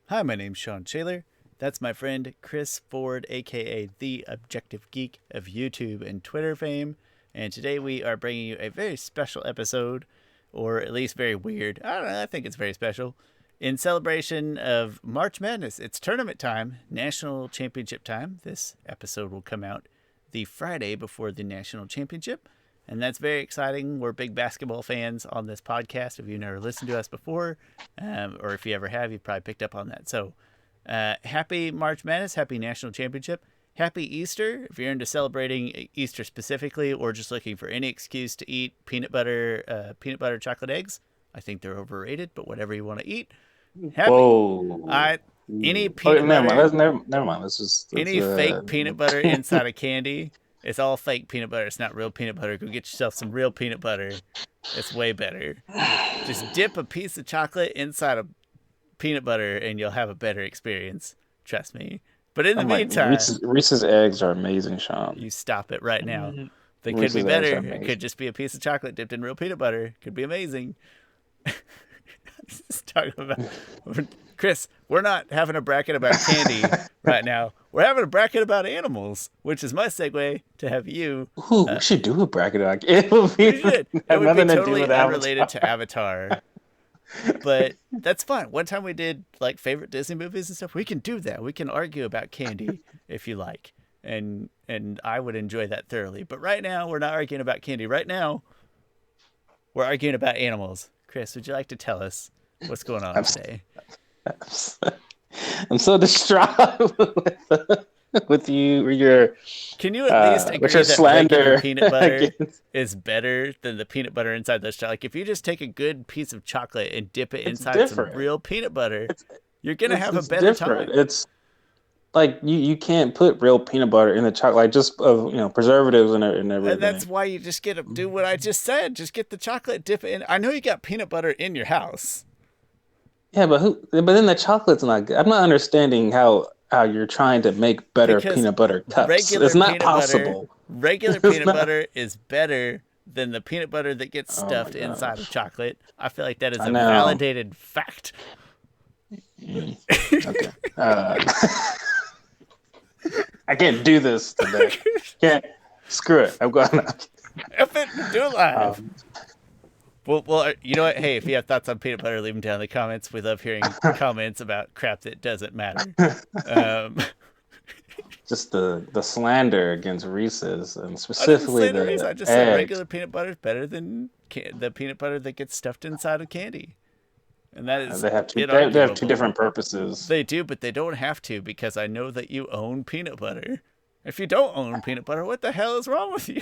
Hi, my name's Sean Shaler. That's my friend Chris Ford, aka The Objective Geek of YouTube and Twitter fame. And today we are bringing you a very special episode, or at least very weird. I don't know, I think it's very special. In celebration of March Madness, it's tournament time, national championship time. This episode will come out the Friday before the national championship. And that's very exciting. We're big basketball fans on this podcast. If you've never listened to us before, or if you ever have, you've probably picked up on that. So happy March Madness, happy National Championship, happy Easter. If you're into celebrating Easter specifically, or just looking for any excuse to eat peanut butter chocolate eggs, I think they're overrated, but whatever you want to eat. Happy. Whoa. Any Okay, peanut butter, never mind. any fake peanut butter inside of candy. It's all fake peanut butter. It's not real peanut butter. Go get yourself some real peanut butter. It's way better. Just dip a piece of chocolate inside of peanut butter and you'll have a better experience. Trust me. But in the I'm like meantime, Reese's eggs are amazing, Sean. you stop it right now. They could be Reese's eggs better. are It could amazing. just be a piece of chocolate dipped in real peanut butter. Could be amazing. Just talking about Chris, we're not having a bracket about candy right now. We're having a bracket about animals, which is my segue to have you. Ooh, we should do a bracket. Like, it would be We should. It have would be nothing to do totally with unrelated Avatar. to Avatar, but that's fun. One time we did like favorite Disney movies and stuff. We can do that. We can argue about candy if you like, and I would enjoy that thoroughly. But right now we're not arguing about candy. Right now we're arguing about animals. Chris, would you like to tell us what's going on I'm, today? I'm so distraught with you, Can you at least with agree your that regular slander peanut butter against. is better than the peanut butter inside those chocolate? Like if you just take a good piece of chocolate and dip it It's inside some different. real peanut butter, It's you're gonna have a it's better different. time. It's like you can't put real peanut butter in the chocolate, like just of preservatives and And that's everything. why you just get to do what I just said. Just get the chocolate, dip it in. I know you got peanut butter in your house. Yeah, but then the chocolate's not good. I'm not understanding how you're trying to make better Because peanut butter cups. regular It's not peanut butter, possible. regular It's peanut not. butter is better than the peanut butter that gets Oh my stuffed inside of gosh. chocolate. I feel like that is I a know. validated fact. Mm, okay. I can't do this today. Can't. Screw it. I'm going. F it, do it live. Um, Well, you know what? Hey, if you have thoughts on peanut butter, leave them down in the comments. We love hearing comments about crap that doesn't matter. Um, just the slander against Reese's and I didn't specifically say the reason. I the just said eggs. regular peanut butter is better than the peanut butter that gets stuffed inside of candy, and that is They have two inarguable. different purposes. They do, but they don't have to because I know that you own peanut butter. If you don't own peanut butter, what the hell is wrong with you?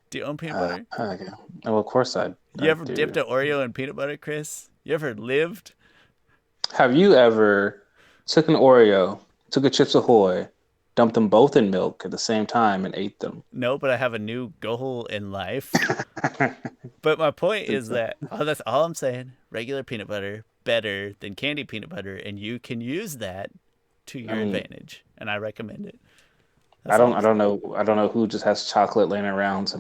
Do you own peanut butter? Okay. Well, of course You I ever dipped do. an Oreo in peanut butter, Chris? You ever lived? Have you ever took an Oreo, took a Chips Ahoy, dumped them both in milk at the same time, and ate them? No, but I have a new goal in life. But my point is that that's all I'm saying. Regular peanut butter better than candy peanut butter, and you can use that to I your mean, advantage, and I recommend it. That's all I'm saying. I don't know who just has chocolate laying around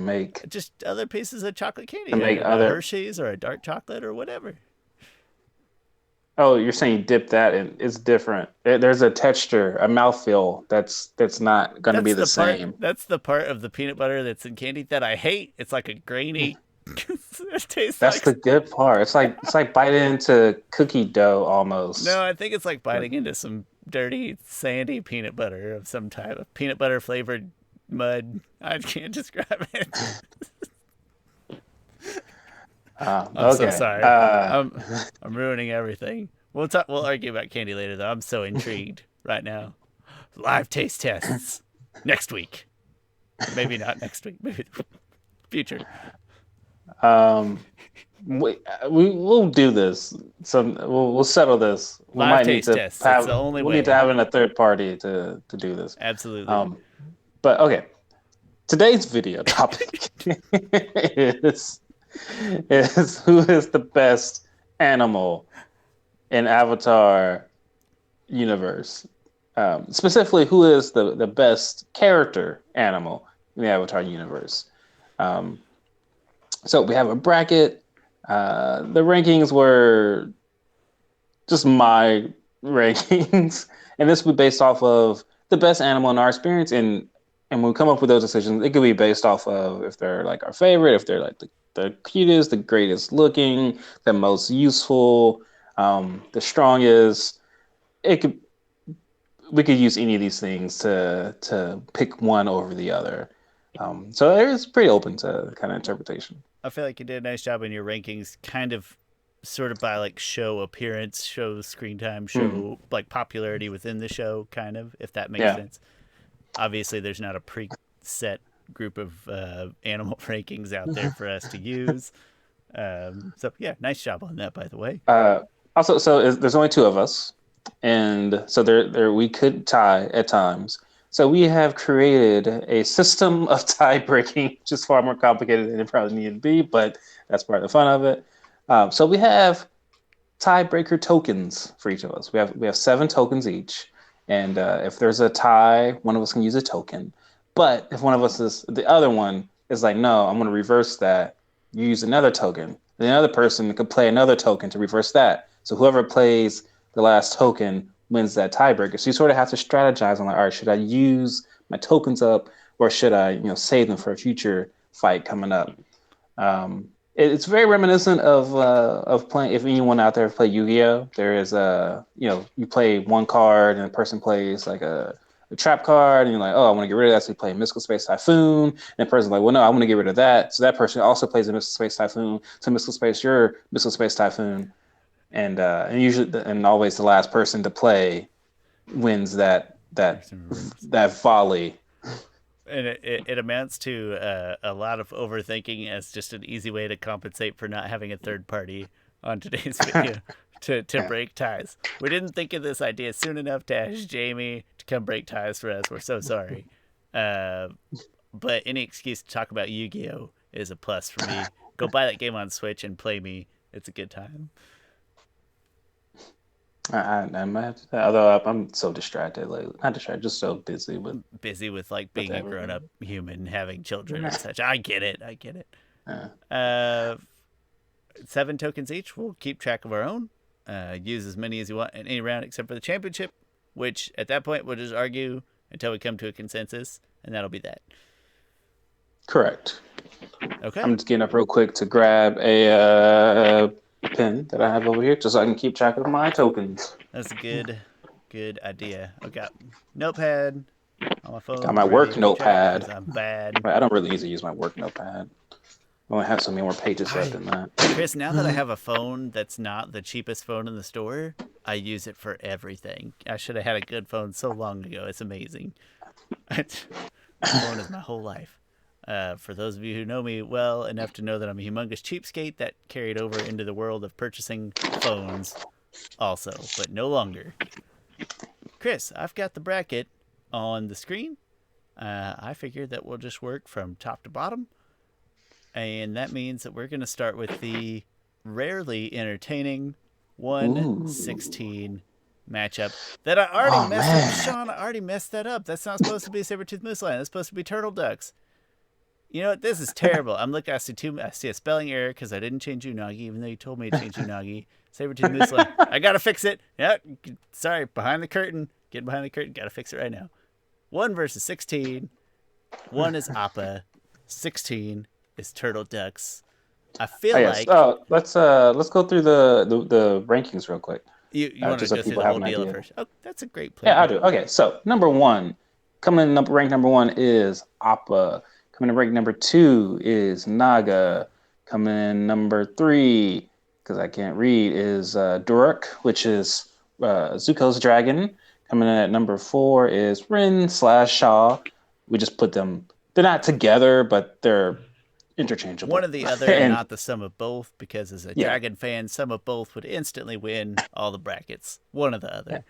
Just other pieces of chocolate to candy, make a other. Hershey's or a dark chocolate or whatever. Oh, you're saying you dip that in? It's different. There's a texture, a mouthfeel that's not going to be That's the the part. same. That's the part of the peanut butter that's in candy that I hate. It's like a grainy. It tastes That's like. the good part. It's like biting into cookie dough No, almost. I think it's like biting into some dirty, sandy peanut butter of some type of peanut butter flavored mud. I can't describe it. I'm so Okay. sorry. I'm ruining everything. We'll talk. We'll argue about candy later, though. I'm so intrigued right now. Live taste tests next week. Maybe not next week. Maybe future. Um, we'll do this. So we'll settle this. We Live might need taste to tests. It's the have only we need to way. have in a third party to do this. Absolutely. Um, but okay. Today's video topic is who is the best animal in Avatar universe. Specifically, who is the best character animal in the Avatar universe? Um, so we have a bracket. The rankings were just my rankings, and this would be based off of the best animal in our experience. And when we come up with those decisions, it could be based off of if they're like our favorite, if they're like the cutest, the greatest looking, the most useful, the strongest. It could we could use any of these things to pick one over the other. So it's pretty open to kind of interpretation. I feel like you did a nice job in your rankings, kind of sort of by like show appearance, show screen time, Mm, show like popularity within the show, kind of, if that makes yeah. sense. Obviously, there's not a preset group of animal rankings out there for us to use. So, yeah, nice job on that, by the way. Also, there's only two of us, and so there we could tie at times. So we have created a system of tie breaking, which is far more complicated than it probably needed to be, but that's part of the fun of it. So we have tiebreaker tokens for each of us. We have 7 tokens each, and if there's a tie, one of us can use a token. But if one of us is the other one is like, no, I'm going to reverse that. You use another token. The other person could play another token to reverse that. So whoever plays the last token wins that tiebreaker. So you sort of have to strategize on like, all right, should I use my tokens up, or should I, save them for a future fight coming up? It's very reminiscent of playing. If anyone out there have played Yu-Gi-Oh, there is you play one card and the person plays like a trap card, and you're like, oh, I want to get rid of that. So you play Mystical Space Typhoon, and the person's like, well, no, I want to get rid of that. So that person also plays a Mystical Space Typhoon. So your Mystical Space Typhoon, and usually and always the last person to play wins that volley. And it amounts to a lot of overthinking as just an easy way to compensate for not having a third party on today's video to break ties. We didn't think of this idea soon enough to ask Jamie to come break ties for us. We're so sorry. But any excuse to talk about Yu-Gi-Oh is a plus for me. Go buy that game on Switch and play me. It's a good time. I might have to, although I'm so distracted lately. Not distracted, just so busy Busy with like with being a grown up everything. human, having children and such. I get it. I get it. Yeah. Uh, 7 tokens each. We'll keep track of our own. Use as many as you want in any round except for the championship, which at that point we'll just argue until we come to a consensus, and that'll be that. Correct. Okay, I'm just getting up real quick to grab a pen that I have over here, just so I can keep track of my tokens. that's a good idea. I got notepad on my Got phone, my ready to work keep track notepad. because I'm bad. Right, I don't really need to use my work notepad. I only have so many more pages left I in that. Chris, now that I have a phone that's not the cheapest phone in the store, I use it for everything. I should have had a good phone so long ago. It's amazing. My phone is my whole life. For those of you who know me well enough to know that I'm a humongous cheapskate, that carried over into the world of purchasing phones also, but no longer. Chris, I've got the bracket on the screen. I figured that we'll just work from top to bottom. And that means that we're going to start with the rarely entertaining Ooh. 116 matchup that I already Oh messed up. man. Sean, I already messed that up. That's not supposed to be Saber-Tooth Moose Lion. That's supposed to be Turtle Ducks. You know what? This is terrible. I'm looking. I see a spelling error because I didn't change Unagi, even though you told me to change Unagi. Saber-Tooth Moose Lion. I gotta fix it. Yep. Sorry. Behind the curtain. Get behind the curtain. Gotta fix it right now. 1 versus 16. 1 is Appa. 16 is Turtle Ducks. I Oh feel yes. like Let's go through the rankings real quick, you want to just so go through people the have whole an deal idea. first. Oh, that's a great Yeah, I plan. do. Okay, so number one, coming in rank number one is Appa. Coming in rank number two is Naga. Coming in number three, because I can't read, is Durek, which is Zuko's dragon. Coming in at number four is Rin slash Shaw. We just put them. They're not together, but they're One interchangeable. or the other and And not the sum of both, because as a yeah, Dragon fan, sum of both would instantly win all the brackets. One or the yeah, other.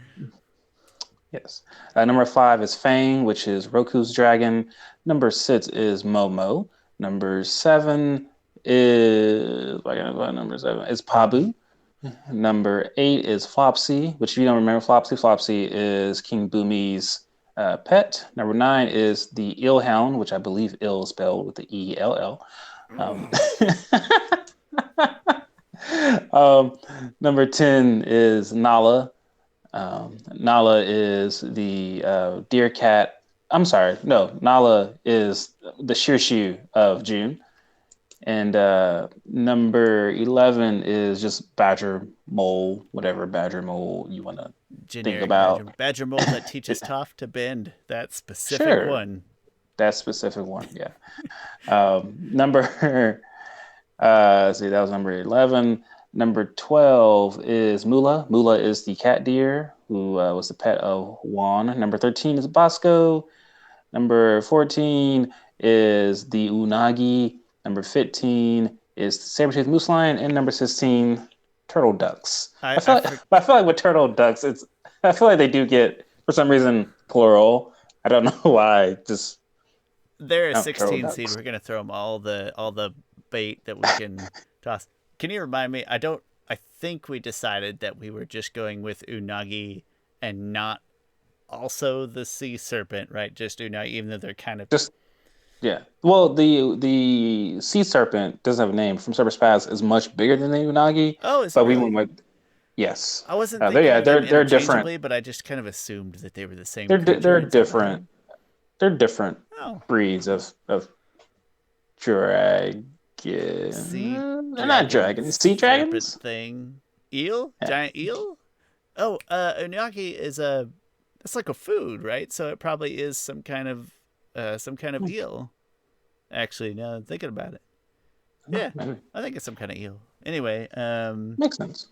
yes. Number five is Fang, which is Roku's dragon. Number six is Momo. Number seven is I gotta go number seven is Pabu. Number eight is Flopsy, which if you don't remember Flopsy is King Boomy's pet. Number nine is the Illhound, which I believe ill is spelled with the E-L-L. Um, Number 10 is Nala. Nala is the deer cat. I'm sorry, no, Nala is the Shirshu of June. And number 11 is just badger mole, whatever badger mole you want to think Generic about. badger mole that teaches Toph to bend. That specific Sure, one. that specific one, yeah. Number, see, that was number 11. Number 12 is Mula. Mula is the cat deer who was the pet of Juan. Number 13 is Bosco. Number 14 is the Unagi. Number 15 is the saber-toothed moose lion. And number 16, turtle ducks. I, I feel I like, for, but I feel like with turtle ducks, I feel like they do get, for some reason, plural. I don't know why. Just they're a turtle 16 seed. ducks. We're gonna throw them all the bait that we can toss. Can you remind me? I think we decided that we were just going with unagi and not also the sea serpent, right? Just unagi, even though they're kind of. Just yeah. Well, the sea serpent doesn't have a name. From Surface Pass is much bigger than the unagi, Oh, is it but we went really? with yes. I wasn't They're thinking yeah, of them they're different. interchangeably, but I just kind of assumed that they were the same They're creature in some different. way. They're different Oh, breeds of dragon. sea They're not dragon dragons. Sea serpent dragons? thing. Eel? Yeah. Giant eel? Oh, unagi is it's like a food, right? So it probably is some kind of eel. Actually, now I'm thinking about it. Yeah, Maybe. I think it's some kind of eel. Anyway, Makes sense.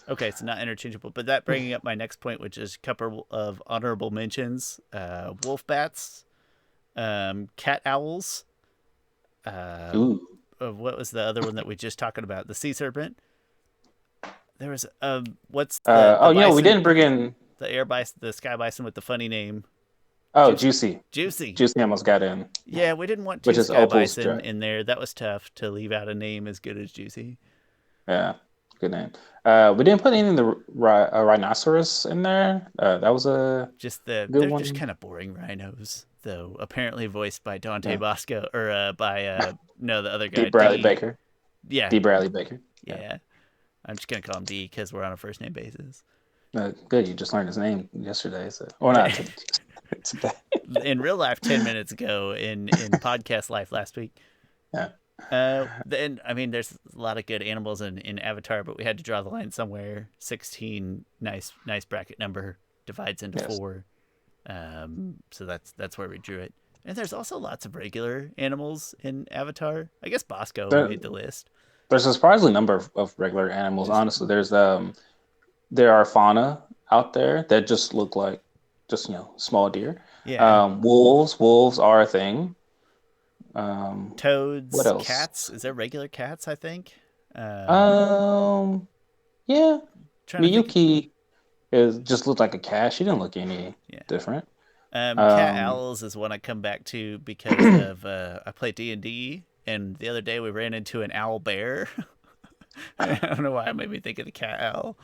okay, so not interchangeable, but that bringing up my next point, which is a couple of honorable mentions: wolf bats, cat owls. Ooh. What was the other one that we just talking about? The sea serpent. There was what's the Oh, we bison, didn't bring in. the air bison, the sky bison with the funny name, Oh, Ju- Juicy. Juicy. Juicy almost got in, Yeah, we didn't want which two is sky Opal's bison drag. in there. That was tough to leave out a name as good as Juicy. Yeah, good name. We didn't put any of the rhinoceros in there. That was a Just good they're just one. kind of boring rhinos, though. Apparently voiced by Dante Yeah. Bosco or by no, the other D. guy Bradley D. Baker. Yeah, D. Bradley Baker. Yeah. yeah. I'm just gonna call him D because we're on a first name basis. Good. You just learned his name yesterday, so or not today. In real life 10 minutes ago, in podcast life last week. Yeah. Then I mean, there's a lot of good animals in Avatar, but we had to draw the line somewhere. 16, nice bracket number, divides into Yes. four. So that's where we drew it. And there's also lots of regular animals in Avatar. I guess Bosco There, made the list. there's a surprising number of regular animals. Just Honestly, there are fauna out there that just look like just small deer. yeah, Wolves are a thing. What toads, else? cats. Is there regular cats? I think. Um, yeah, Trying to think. Miyuki is just looked like a cat. She didn't look any Yeah. different. Cat Um, owls is one I come back to because of I play D&D, and the other day we ran into an owl bear. I don't know why it made me think of the cat owl.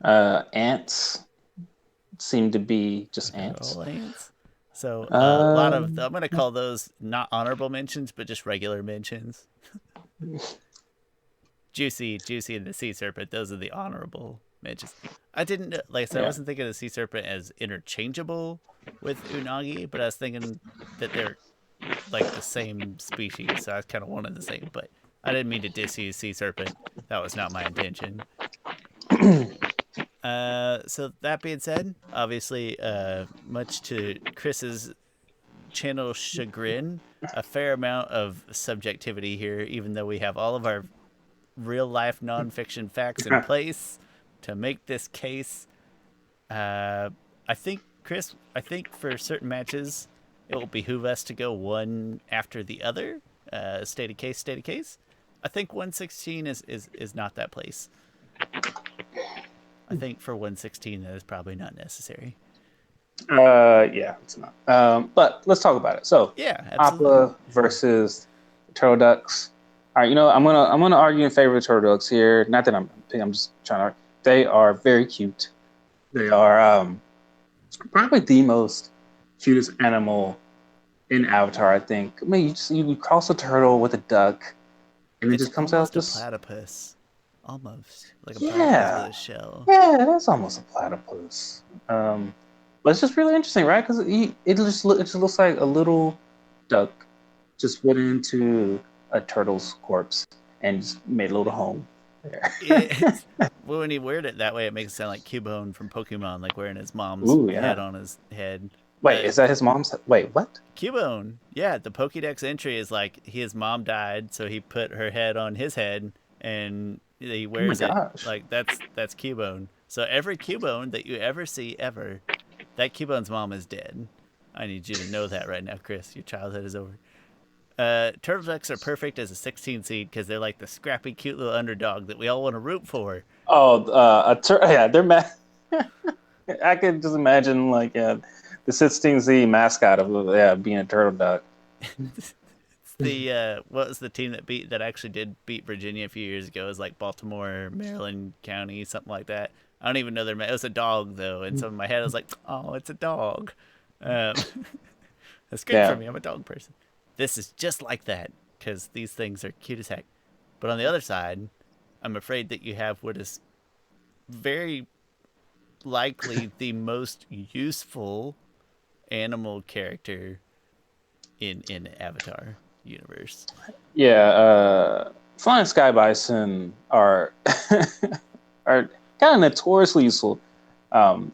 ants seem to be just ants. All ants. So a lot of Um, I'm gonna call those not honorable mentions, but just regular mentions. Juicy, and the sea serpent. Those are the honorable mentions. I didn't like I said, I yeah. wasn't thinking of the sea serpent as interchangeable with unagi, but I was thinking that they're like the same species, so I kind of wanted the same. But I didn't mean to diss you, sea serpent. That was not my intention. So that being said, obviously, much to Chris's channel chagrin, a fair amount of subjectivity here, even though we have all of our real life nonfiction facts in place to make this case. I think, Chris, for certain matches, it will behoove us to go one after the other. State of case. I think 116 is not that place. I think for 116 that is probably not necessary. Yeah, it's not. But let's talk about it. So, Yeah, absolutely. Appa versus turtle ducks. All right, I'm gonna argue in favor of turtle ducks here. Not that I'm just trying to. They are very cute. They are probably the most cutest animal in Avatar. I think. I mean, you cross a turtle with a duck, and it It's just comes out almost a just platypus. almost like a platypus with Yeah, a shell. yeah, that's almost a platypus. But it's just really interesting, right? Because it just looks like a little duck just went into a turtle's corpse and just made a little home there. It's, well, when you word it that way, it makes it sound like Cubone from Pokemon, like wearing his mom's Ooh, head yeah. on his head. Wait, is that his mom's? Wait, what? Cubone, yeah, the Pokédex entry is like his mom died, so he put her head on his head, and he Oh my wears it gosh. like that's Cubone. So every Cubone that you ever see ever, that Cubone's mom is dead. I need you to know that right now, Chris. Your childhood is over. Turtle Ducks are perfect as a 16 seed because they're like the scrappy, cute little underdog that we all want to root for. Oh, yeah, they're mad. I could just imagine like the 16Z mascot of being a turtle duck. It's the what was the team that actually did beat Virginia a few years ago? It was like Baltimore, Maryland County, something like that. I don't even know their. It was a dog though, and so in my head I was like, oh, it's a dog. Um, that's great for Yeah. me. I'm a dog person. This is just like that because these things are cute as heck. But on the other side, I'm afraid that you have what is very likely the most useful animal character in Avatar universe. Yeah, flying sky bison are are kind of notoriously useful. And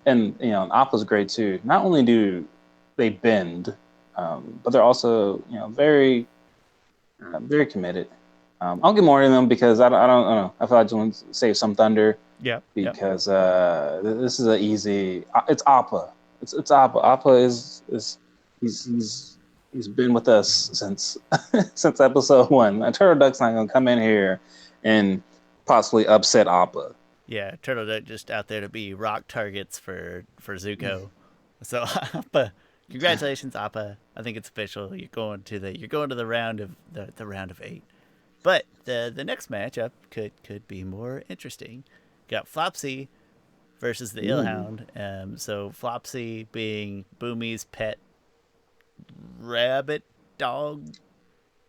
Appa's great too. Not only do they bend, but they're also very very committed. I'll get more into them because I don't know. I feel like I just want to save some thunder Yeah, yeah. because this is an easy. It's Appa. It's Appa. Appa is he's been with us since since episode one. A turtle duck's not gonna come in here and possibly upset Appa. Yeah, Turtle Duck just out there to be rock targets for Zuko. So Appa, congratulations, Appa. I think it's official. You're going to the round of the round of 8. But the next matchup could be more interesting. Got Flopsy versus the Ooh, Illhound. So Flopsy being Boomy's pet rabbit dog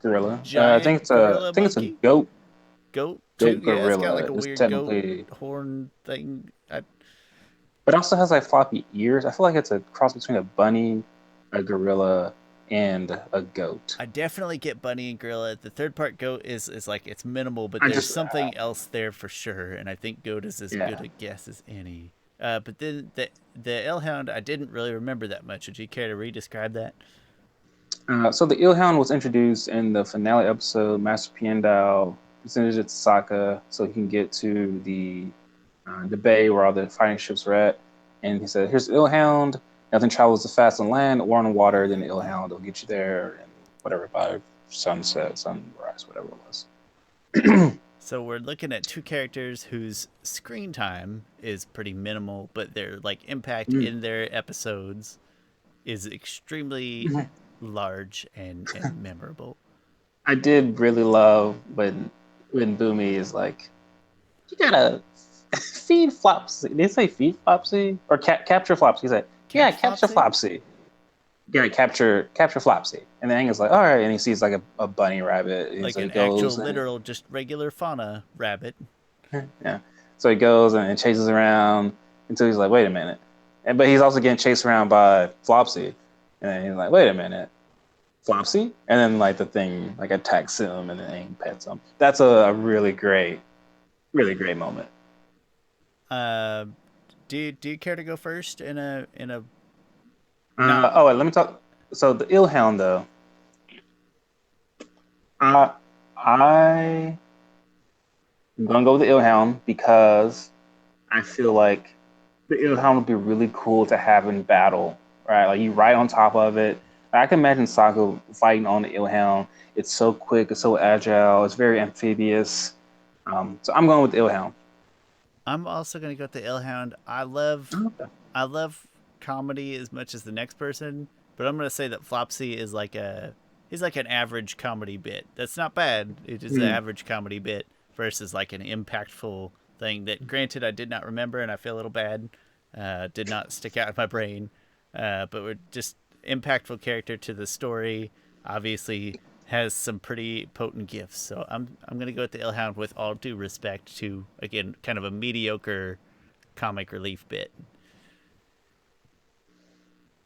gorilla. giant I gorilla think it's a monkey goat too. goat Yeah, it's got like gorilla. a Is weird goat technically, horn thing. but it also has like floppy ears. I feel like it's a cross between a bunny, a gorilla, and a goat. I definitely get bunny and gorilla. The third part goat is like it's minimal, but I there's just something else there for sure, and I think goat is as good yeah. a guess as any. But then the Hellhound, I didn't really remember that much. Would you care to re-describe that? So the Ilhound was introduced in the finale episode. Master Piandao presented it to Sokka so he can get to the bay where all the fighting ships were at. And he said, "Here's the Ilhound. Nothing travels as fast on land or on water than the Ilhound. It'll get you there and whatever by sunset, sunrise, whatever it was." So we're looking at two characters whose screen time is pretty minimal, but their like impact in their episodes is extremely large and memorable. I did really love when Boomy is like, "You gotta feed Flopsy." Did they say feed Flopsy or capture Flopsy? He said, "Yeah, Catch capture Flopsy? Flopsy." Yeah, capture Flopsy. And then Angus like, all right, and he sees like a bunny rabbit, and Like so he an actual goes and literal just regular fauna rabbit. yeah, so he goes and chases around until he's like, wait a minute, but he's also getting chased around by Flopsy, and then he's like, wait a minute, Flopsy, and then like the thing like attacks him and then Aang pets him. That's a really great moment. Uh, do you care to go first in a not Oh, wait, let me talk. So the Ilhound though, uh, I I'm gonna go with the Ilhound because I feel like the Ilhound would be really cool to have in battle, right? Like you right on top of it. I can imagine Sokka fighting on the Ilhound. It's so quick, it's so agile, it's very amphibious. So I'm going with the Ilhound. I'm also gonna go with the Illhound. Okay. I love comedy as much as the next person, but I'm gonna say that Flopsy is like a he's like an average comedy bit. That's not bad. It is an Mm. average comedy bit versus like an impactful thing that granted I did not remember and I feel a little bad. Did not stick out in my brain. But we're just impactful character to the story. Obviously has some pretty potent gifts. So I'm gonna go with the Illhound with all due respect to, again, kind of a mediocre comic relief bit.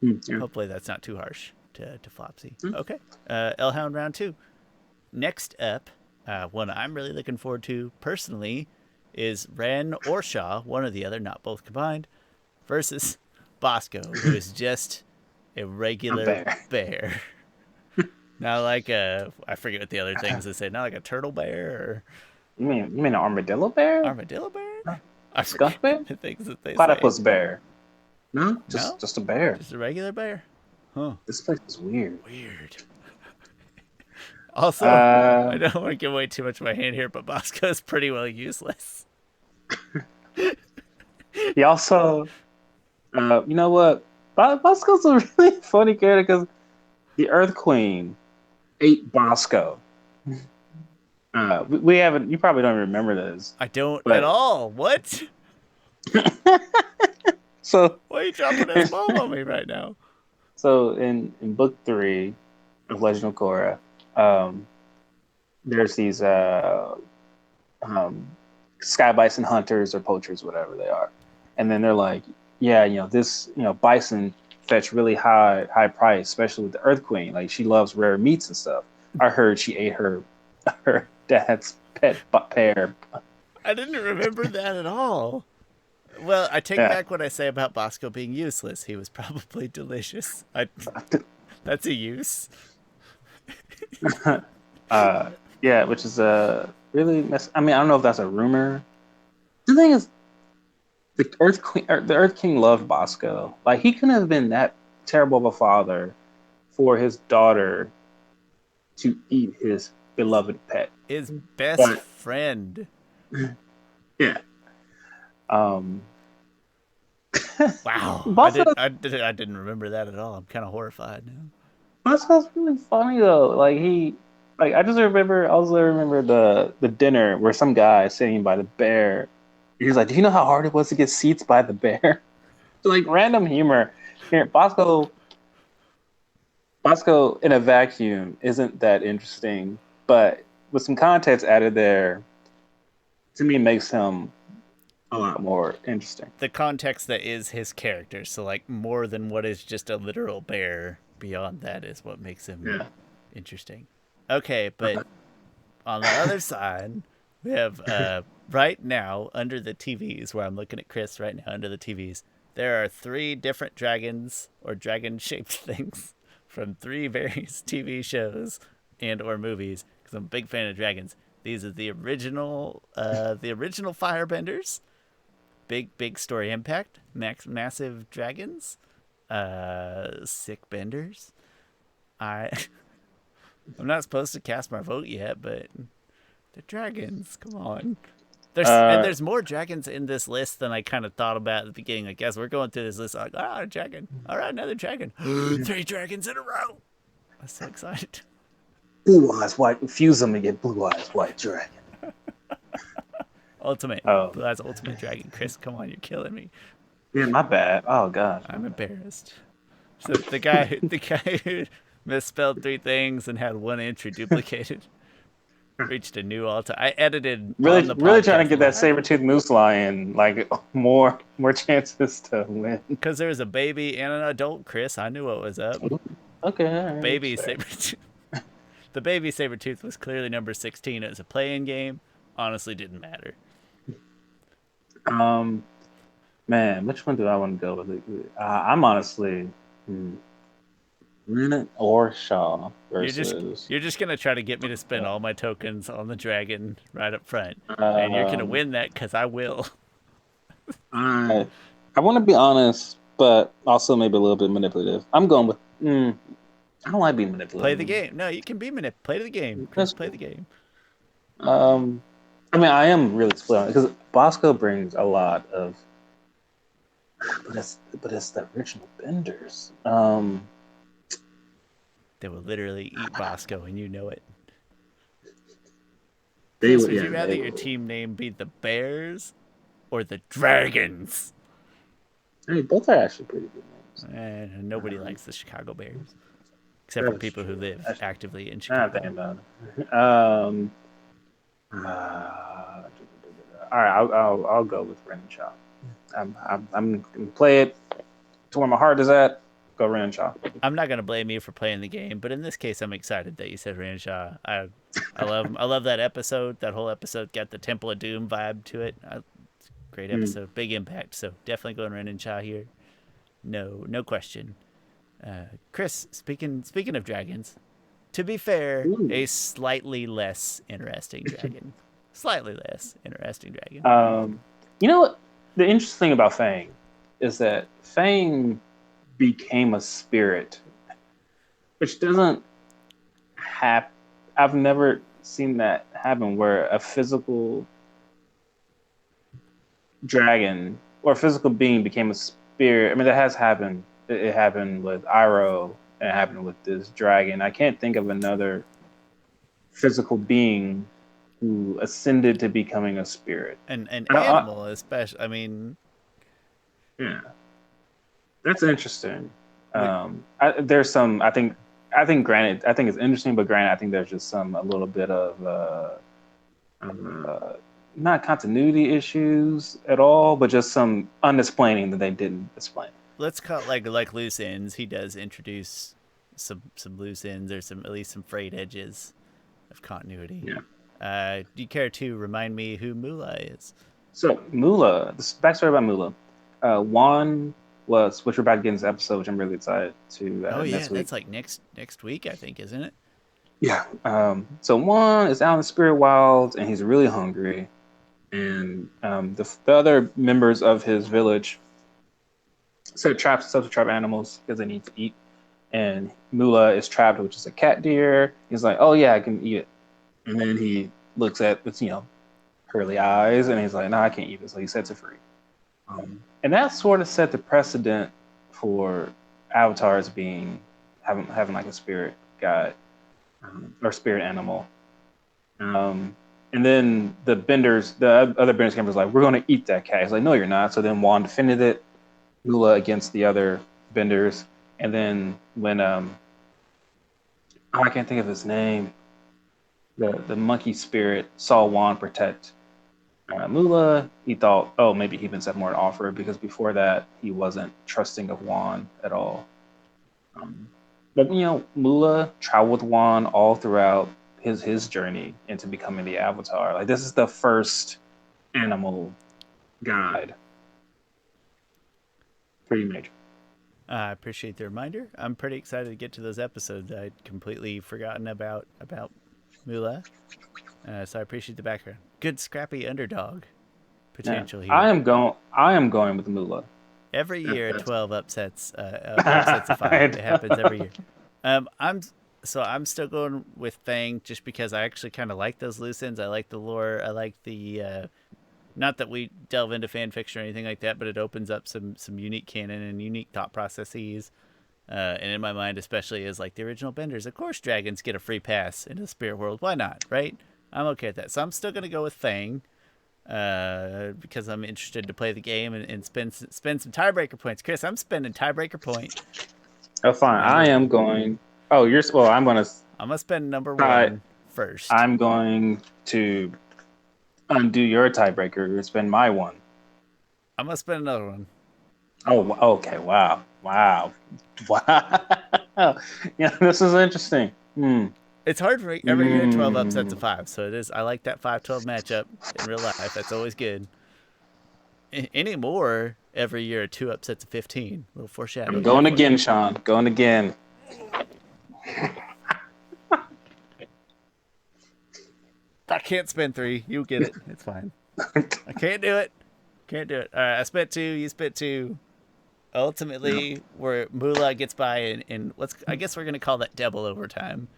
Yeah. Hopefully that's not too harsh to Flopsy. Okay. Illhound round 2. Next up, one I'm really looking forward to personally is Ren or Shaw, one or the other, not both combined, versus Bosco, who is just a regular bear. Not like I forget what the other things they say. Not like a turtle bear or. You mean an armadillo bear? Armadillo bear? I Skunk bear? The things that they Platypus say. bear. No, No? Just a bear. Just a regular bear. Huh. This place is weird. Also, I don't want to give away too much of my hand here, but Bosco is pretty well useless. He also, you know what? Bosco's a really funny character because the Earth Queen ate Bosco. We haven't. You probably don't remember this. I don't at all. What? So why are you dropping this bomb on me right now? So in book 3 of Legend of Korra, there's these sky bison hunters or poachers, whatever they are, and then they're like, yeah, this bison fetch really high price, especially with the Earth Queen. Like she loves rare meats and stuff. I heard she ate her dad's pet bear. I didn't remember that at all. Well, I take back what I say about Bosco being useless. He was probably delicious. That's a use. Yeah, which is really I mean, I don't know if that's a rumor. The thing is, the Earth King loved Bosco. Like he couldn't have been that terrible of a father for his daughter to eat his beloved pet. His best friend. Yeah. Wow. I didn't remember that at all. I'm kind of horrified now. Bosco's really funny though. I also remember the dinner where some guy sitting by the bear. He was like, "Do you know how hard it was to get seats by the bear?" Like random humor. Here, Bosco in a vacuum isn't that interesting, but with some context added there, to me makes him a lot more interesting. The context that is his character, so like more than what is just a literal bear. Beyond that is what makes him interesting. Okay, but on the other side, we have right now under the TVs, where I'm looking at Chris right now under the TVs, there are 3 different dragons or dragon-shaped things from 3 various TV shows and or movies, because I'm a big fan of dragons. These are the original Firebenders. Big story impact. Massive dragons. Sick benders. I'm not supposed to cast my vote yet, but the dragons, come on. There's more dragons in this list than I kind of thought about at the beginning. Like, as we're going through this list, I'm like, a dragon. All right, another dragon. 3 dragons in a row. I'm so excited. Blue eyes white. Fuse them and get blue eyes white dragon. Ultimate. Blue eyes ultimate dragon. Chris, come on, you're killing me. Yeah, my bad. Oh god, I'm embarrassed. So the guy who misspelled 3 things and had 1 entry duplicated reached a new all-time. I edited really trying to get that saber-toothed moose lion like more chances to win. Because there was a baby and an adult Chris. I knew what was up. Okay, all right, baby Sabertooth. The baby Sabertooth was clearly number 16. It was a play-in game. Honestly, didn't matter. Man, which one do I want to go with? I'm honestly Ren or Shaw versus. You're just gonna try to get me to spend all my tokens on the dragon right up front, and you're gonna win that because I will. I want to be honest, but also maybe a little bit manipulative. I'm going with. I don't like being manipulative. Play the game. No, you can be manipulative. Play the game. Chris, play the game. I mean, I am really split on it because Bosco brings a lot of. But it's the original Benders. They will literally eat Bosco, and you know it. Would you rather your team name be the Bears or the Dragons? I mean, both are actually pretty good names. Nobody likes the Chicago Bears. except for people who live actively in Not Chicago. thinking about it. All right, I'll go with Renshaw. I'm gonna play it to where my heart is at. Go Renshaw. I'm not gonna blame you for playing the game, but in this case, I'm excited that you said Ranshaw. I love that episode. That whole episode got the Temple of Doom vibe to it. Great episode, big impact. So definitely going Renshaw here. No question. Chris, speaking of dragons, to be fair, a slightly less interesting dragon. Slightly less interesting dragon. You know what? The interesting thing about Fang is that Fang became a spirit, which doesn't happen. I've never seen that happen where a physical dragon or a physical being became a spirit. I mean, that has happened. It happened with Iroh, and it happened with this dragon. I can't think of another physical being who ascended to becoming a spirit. An animal, especially. I mean, yeah, that's interesting. There's some. I think. Granted, I think it's interesting, but granted, I think there's just a little bit of not continuity issues at all, but just some unexplaining that they didn't explain. Let's call it like loose ends. He does introduce some loose ends or at least some frayed edges of continuity. Yeah. Do you care to remind me who Moolah is? So Moolah, this backstory about Moolah. Juan was, which we're about to get in this episode, which I'm really excited to. Next week. That's like next week, I think, isn't it? Yeah. So Juan is out in the spirit wild, and he's really hungry. And the other members of his village set traps to trap animals because they need to eat. And Moolah is trapped, which is a cat deer. He's like, "Oh yeah, I can eat it." And then he looks at its, curly eyes, and he's like, "No, I can't eat it." So he sets it free. And that sort of set the precedent for avatars having like a spirit guide or spirit animal. And then the other benders came was like, "We're going to eat that cat." He's like, "No, you're not." So then Juan defended it, Moolah against the other benders. And then when I can't think of his name, the monkey spirit saw Juan protect Moolah, he thought, oh, maybe he even said more to offer, because before that he wasn't trusting of Juan at all. But Moolah traveled with Juan all throughout his journey into becoming the Avatar. Like, this is the first animal guide. Pretty major. I appreciate the reminder. I'm pretty excited to get to those episodes. I'd completely forgotten about Moolah. So I appreciate the background. Good scrappy underdog potential here. I am going with Moolah. Every year, 12 upsets of 5. It happens every year. I'm still going with Fang just because I actually kind of like those loose ends. I like the lore. I like the not that we delve into fan fiction or anything like that, but it opens up some unique canon and unique thought processes. And in my mind, especially as like the original Benders, of course, dragons get a free pass into the spirit world. Why not, right? I'm okay with that. So I'm still going to go with Fang because I'm interested to play the game and spend some tiebreaker points. Chris, I'm spending tiebreaker point. Oh, fine. I am going. Oh, I'm going to. I'm going to spend number 1 first. I'm going to undo your tiebreaker and spend my one. I'm going to spend another one. Oh, okay. Wow. Yeah, this is interesting. It's hard for me. Every year, 12 upsets of 5. So it is. I like that 5-12 matchup in real life. That's always good. Any more every year, 2 upsets of 15. A little foreshadowing. I'm going again, Shawn. Going again. I can't spend 3. You get it. It's fine. I can't do it. All right, I spent 2. You spent 2. Ultimately, where Moolah gets by in I guess we're gonna call that double overtime.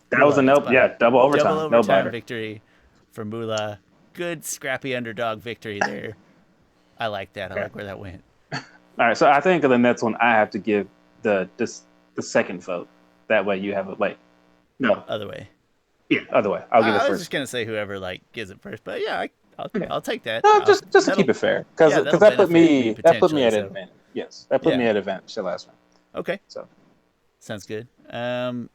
That was double overtime. Double overtime victory for Moolah. Good scrappy underdog victory there. I like that. I like where that went. All right, so I think the next one I have to give the second vote. That way you have it other way. Yeah, other way. I'll give it first. I was just gonna say whoever gives it first, but yeah, I'll take that. No, just to keep it fair, because that put me at an advantage. Yes, that put me at advantage the last one. Okay. So Sounds good. And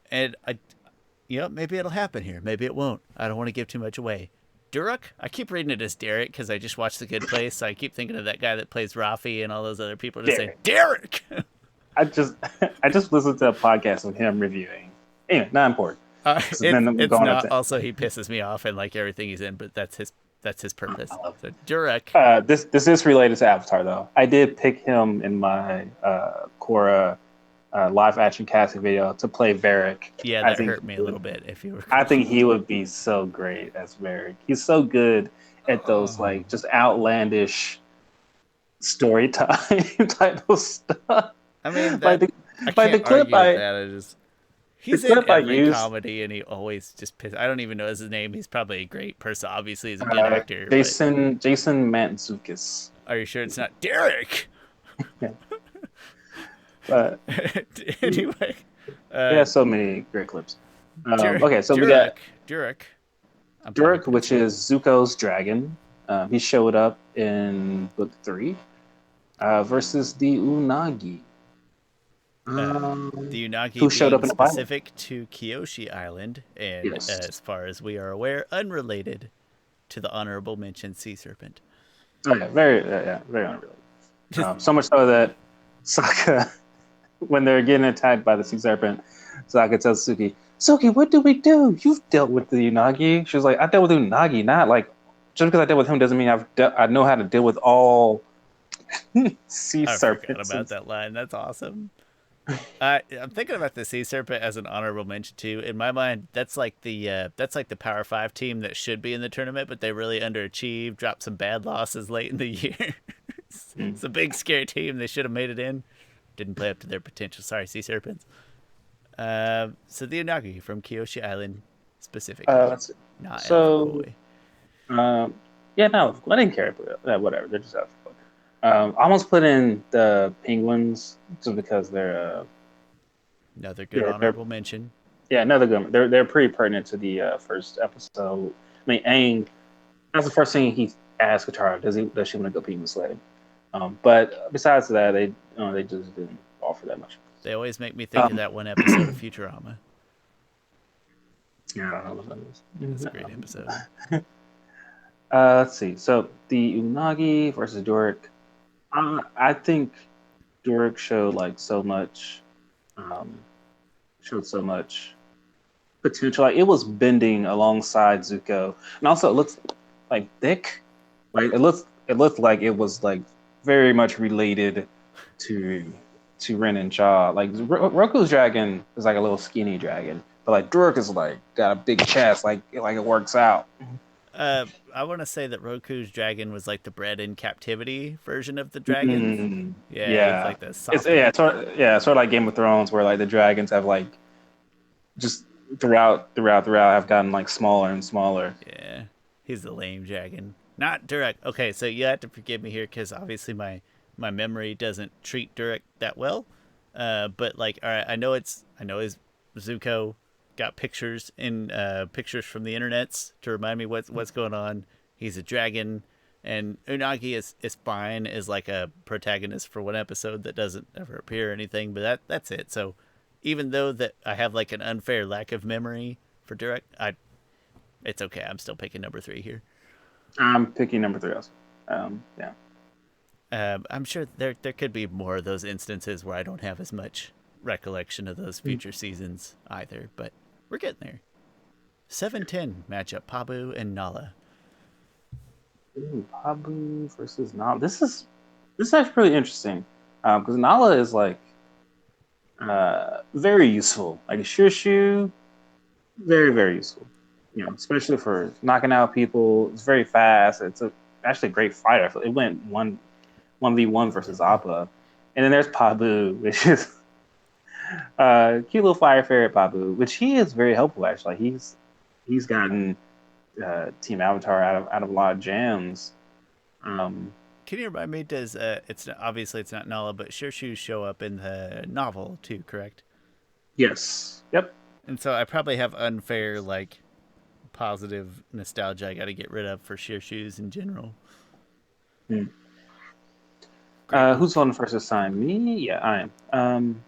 maybe it'll happen here. Maybe it won't. I don't want to give too much away. Durek? I keep reading it as Derek because I just watched The Good Place, so I keep thinking of that guy that plays Rafi and all those other people just say, Derek. Derek! I just I just listened to a podcast of him reviewing. Anyway, not important. So then I'm It's going not. to Also, he pisses me off and like everything he's in, but that's his I purpose. love So Durek. this is related to Avatar though. I did pick him in my Korra live action casting video to play Varric. Yeah, I that think hurt me a little bit, if you I recall. think he would be so great as Varric. He's so good at those Oh. like just outlandish story time type of stuff. I mean, Like that the I like can't argue with that. the He's in clip I every used comedy, and he always just piss. I don't even know his name. He's probably a great person. Obviously, he's a good actor. But Jason Mantzoukas. are you sure it's not Derek? Yeah. But Anyway, he uh, has so many great clips. Okay, so we got Durek. I'm probably Dirk, which pronouncing is Zuko's dragon. He showed up in book 3 versus the Unagi, the Unagi who showed up being in the Bible. specific to Kyoshi Island, and Yes. as far as we are aware, unrelated to the honorable mention sea serpent. Oh, yeah, very unrelated. So much so that Sokka, when they're getting attacked by the sea serpent, Sokka tells Suki, Suki, what do we do? You've dealt with the Unagi. She was like, I dealt with the Unagi, not like, just because I dealt with him doesn't mean I know how to deal with all sea I forgot serpents. about that line. That's awesome. I'm thinking about the sea serpent as an honorable mention too. In my mind, that's like the Power Five team that should be in the tournament, but they really underachieved, dropped some bad losses late in the year. It's a big scary team. They should have made it in. Didn't play up to their potential. Sorry, sea serpents. So the Unagi from Kyoshi Island, specifically, Let's see. not So, Koi. yeah, no, I didn't care. But, whatever, they're just out for fun. I almost put in the penguins just because Another good they're honorable mention. yeah, another good. They're pretty pertinent to the first episode. I mean, Aang. That's the first thing he asked Katara. Does she want to go penguin sledding? But besides that, they just didn't offer that much. They always make me think of that one episode of Futurama. Yeah, I don't know what that is. It's a great episode. Let's see. So the Unagi versus Dork. I think Dork showed like so much, showed so much potential. Like it was bending alongside Zuko, and also it looks like thick. Like it looked like it was like very much related to Ren and Shaw. Like Roku's dragon is like a little skinny dragon, but like Dork is like got a big chest. Like it works out. I want to say that Roku's dragon was like the bred in captivity version of the dragons. Mm, Yeah, he's yeah, like the it's soft. sort of like Game of Thrones, where like the dragons have like just throughout have gotten like smaller and smaller. Yeah, he's the lame dragon. Not Durek. Okay, so you have to forgive me here because obviously my memory doesn't treat Durek that well. But like, all right, I know his Zuko got pictures pictures from the internets to remind me what's going on. He's a dragon, and Unagi is fine as like a protagonist for one episode that doesn't ever appear or anything, but that's it. So even though that I have like an unfair lack of memory for Durek, it's okay. I'm still picking number 3 here. I'm picking number 3 also. Yeah. I'm sure there could be more of those instances where I don't have as much recollection of those future seasons either, but we're getting there. 7-10 matchup, Pabu and Nala. Ooh, Pabu versus Nala. This is actually really interesting because Nala is like very useful. Like Shushu, very very useful. You know, especially for knocking out people. It's very fast. It's actually a great fighter. It went 1v1 versus Appa, and then there's Pabu, which is cute little fire ferret Pabu, which he is very helpful actually. He's gotten Team Avatar out of a lot of jams. Can you remind me? Does it's obviously it's not Nala, but Shirshu show up in the novel too? Correct. Yes. Yep. And so I probably have unfair like positive nostalgia I got to get rid of for Shirshu's in general. Who's on first this time? Me? Yeah, I am.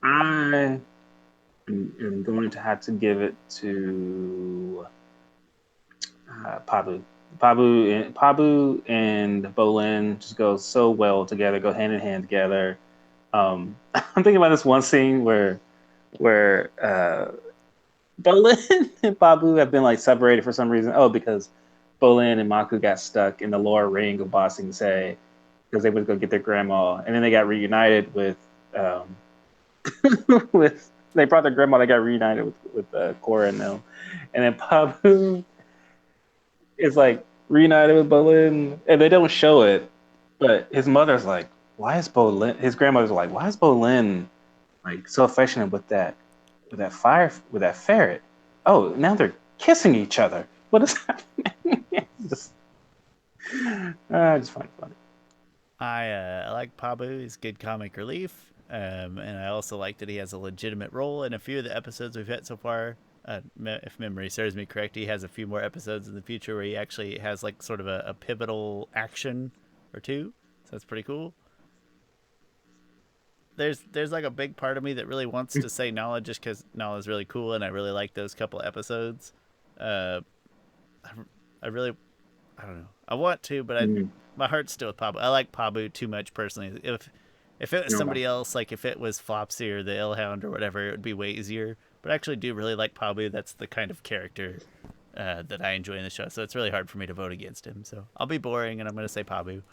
I am going to have to give it to Pabu. Pabu and Bolin just go so well together, go hand in hand together. I'm thinking about this one scene where Bolin and Pabu have been like separated for some reason. Oh, because Bolin and Maku got stuck in the lower ring of Bossing Say because they went to go get their grandma, and then they got reunited with with they brought their grandma. They got reunited with Korra and them, and then Pabu is like reunited with Bolin, and they don't show it, but his mother's like, "Why is Bolin?" His grandmother's like, "Why is Bolin like so affectionate with that ferret? Oh, now they're kissing each other. What is happening?" just, just find it funny. I like Pabu. He's good comic relief. And I also like that he has a legitimate role in a few of the episodes we've had so far. If memory serves me correct, he has a few more episodes in the future where he actually has like sort of a pivotal action or two. So that's pretty cool. There's like a big part of me that really wants to say Nala just because Nala's really cool and I really like those couple episodes. Uh, I really I don't know. I want to, but my heart's still with Pabu. I like Pabu too much personally. If it was somebody else, like if it was Flopsy or the Illhound or whatever, it would be way easier. But I actually do really like Pabu. That's the kind of character that I enjoy in the show. So it's really hard for me to vote against him. So I'll be boring and I'm going to say Pabu.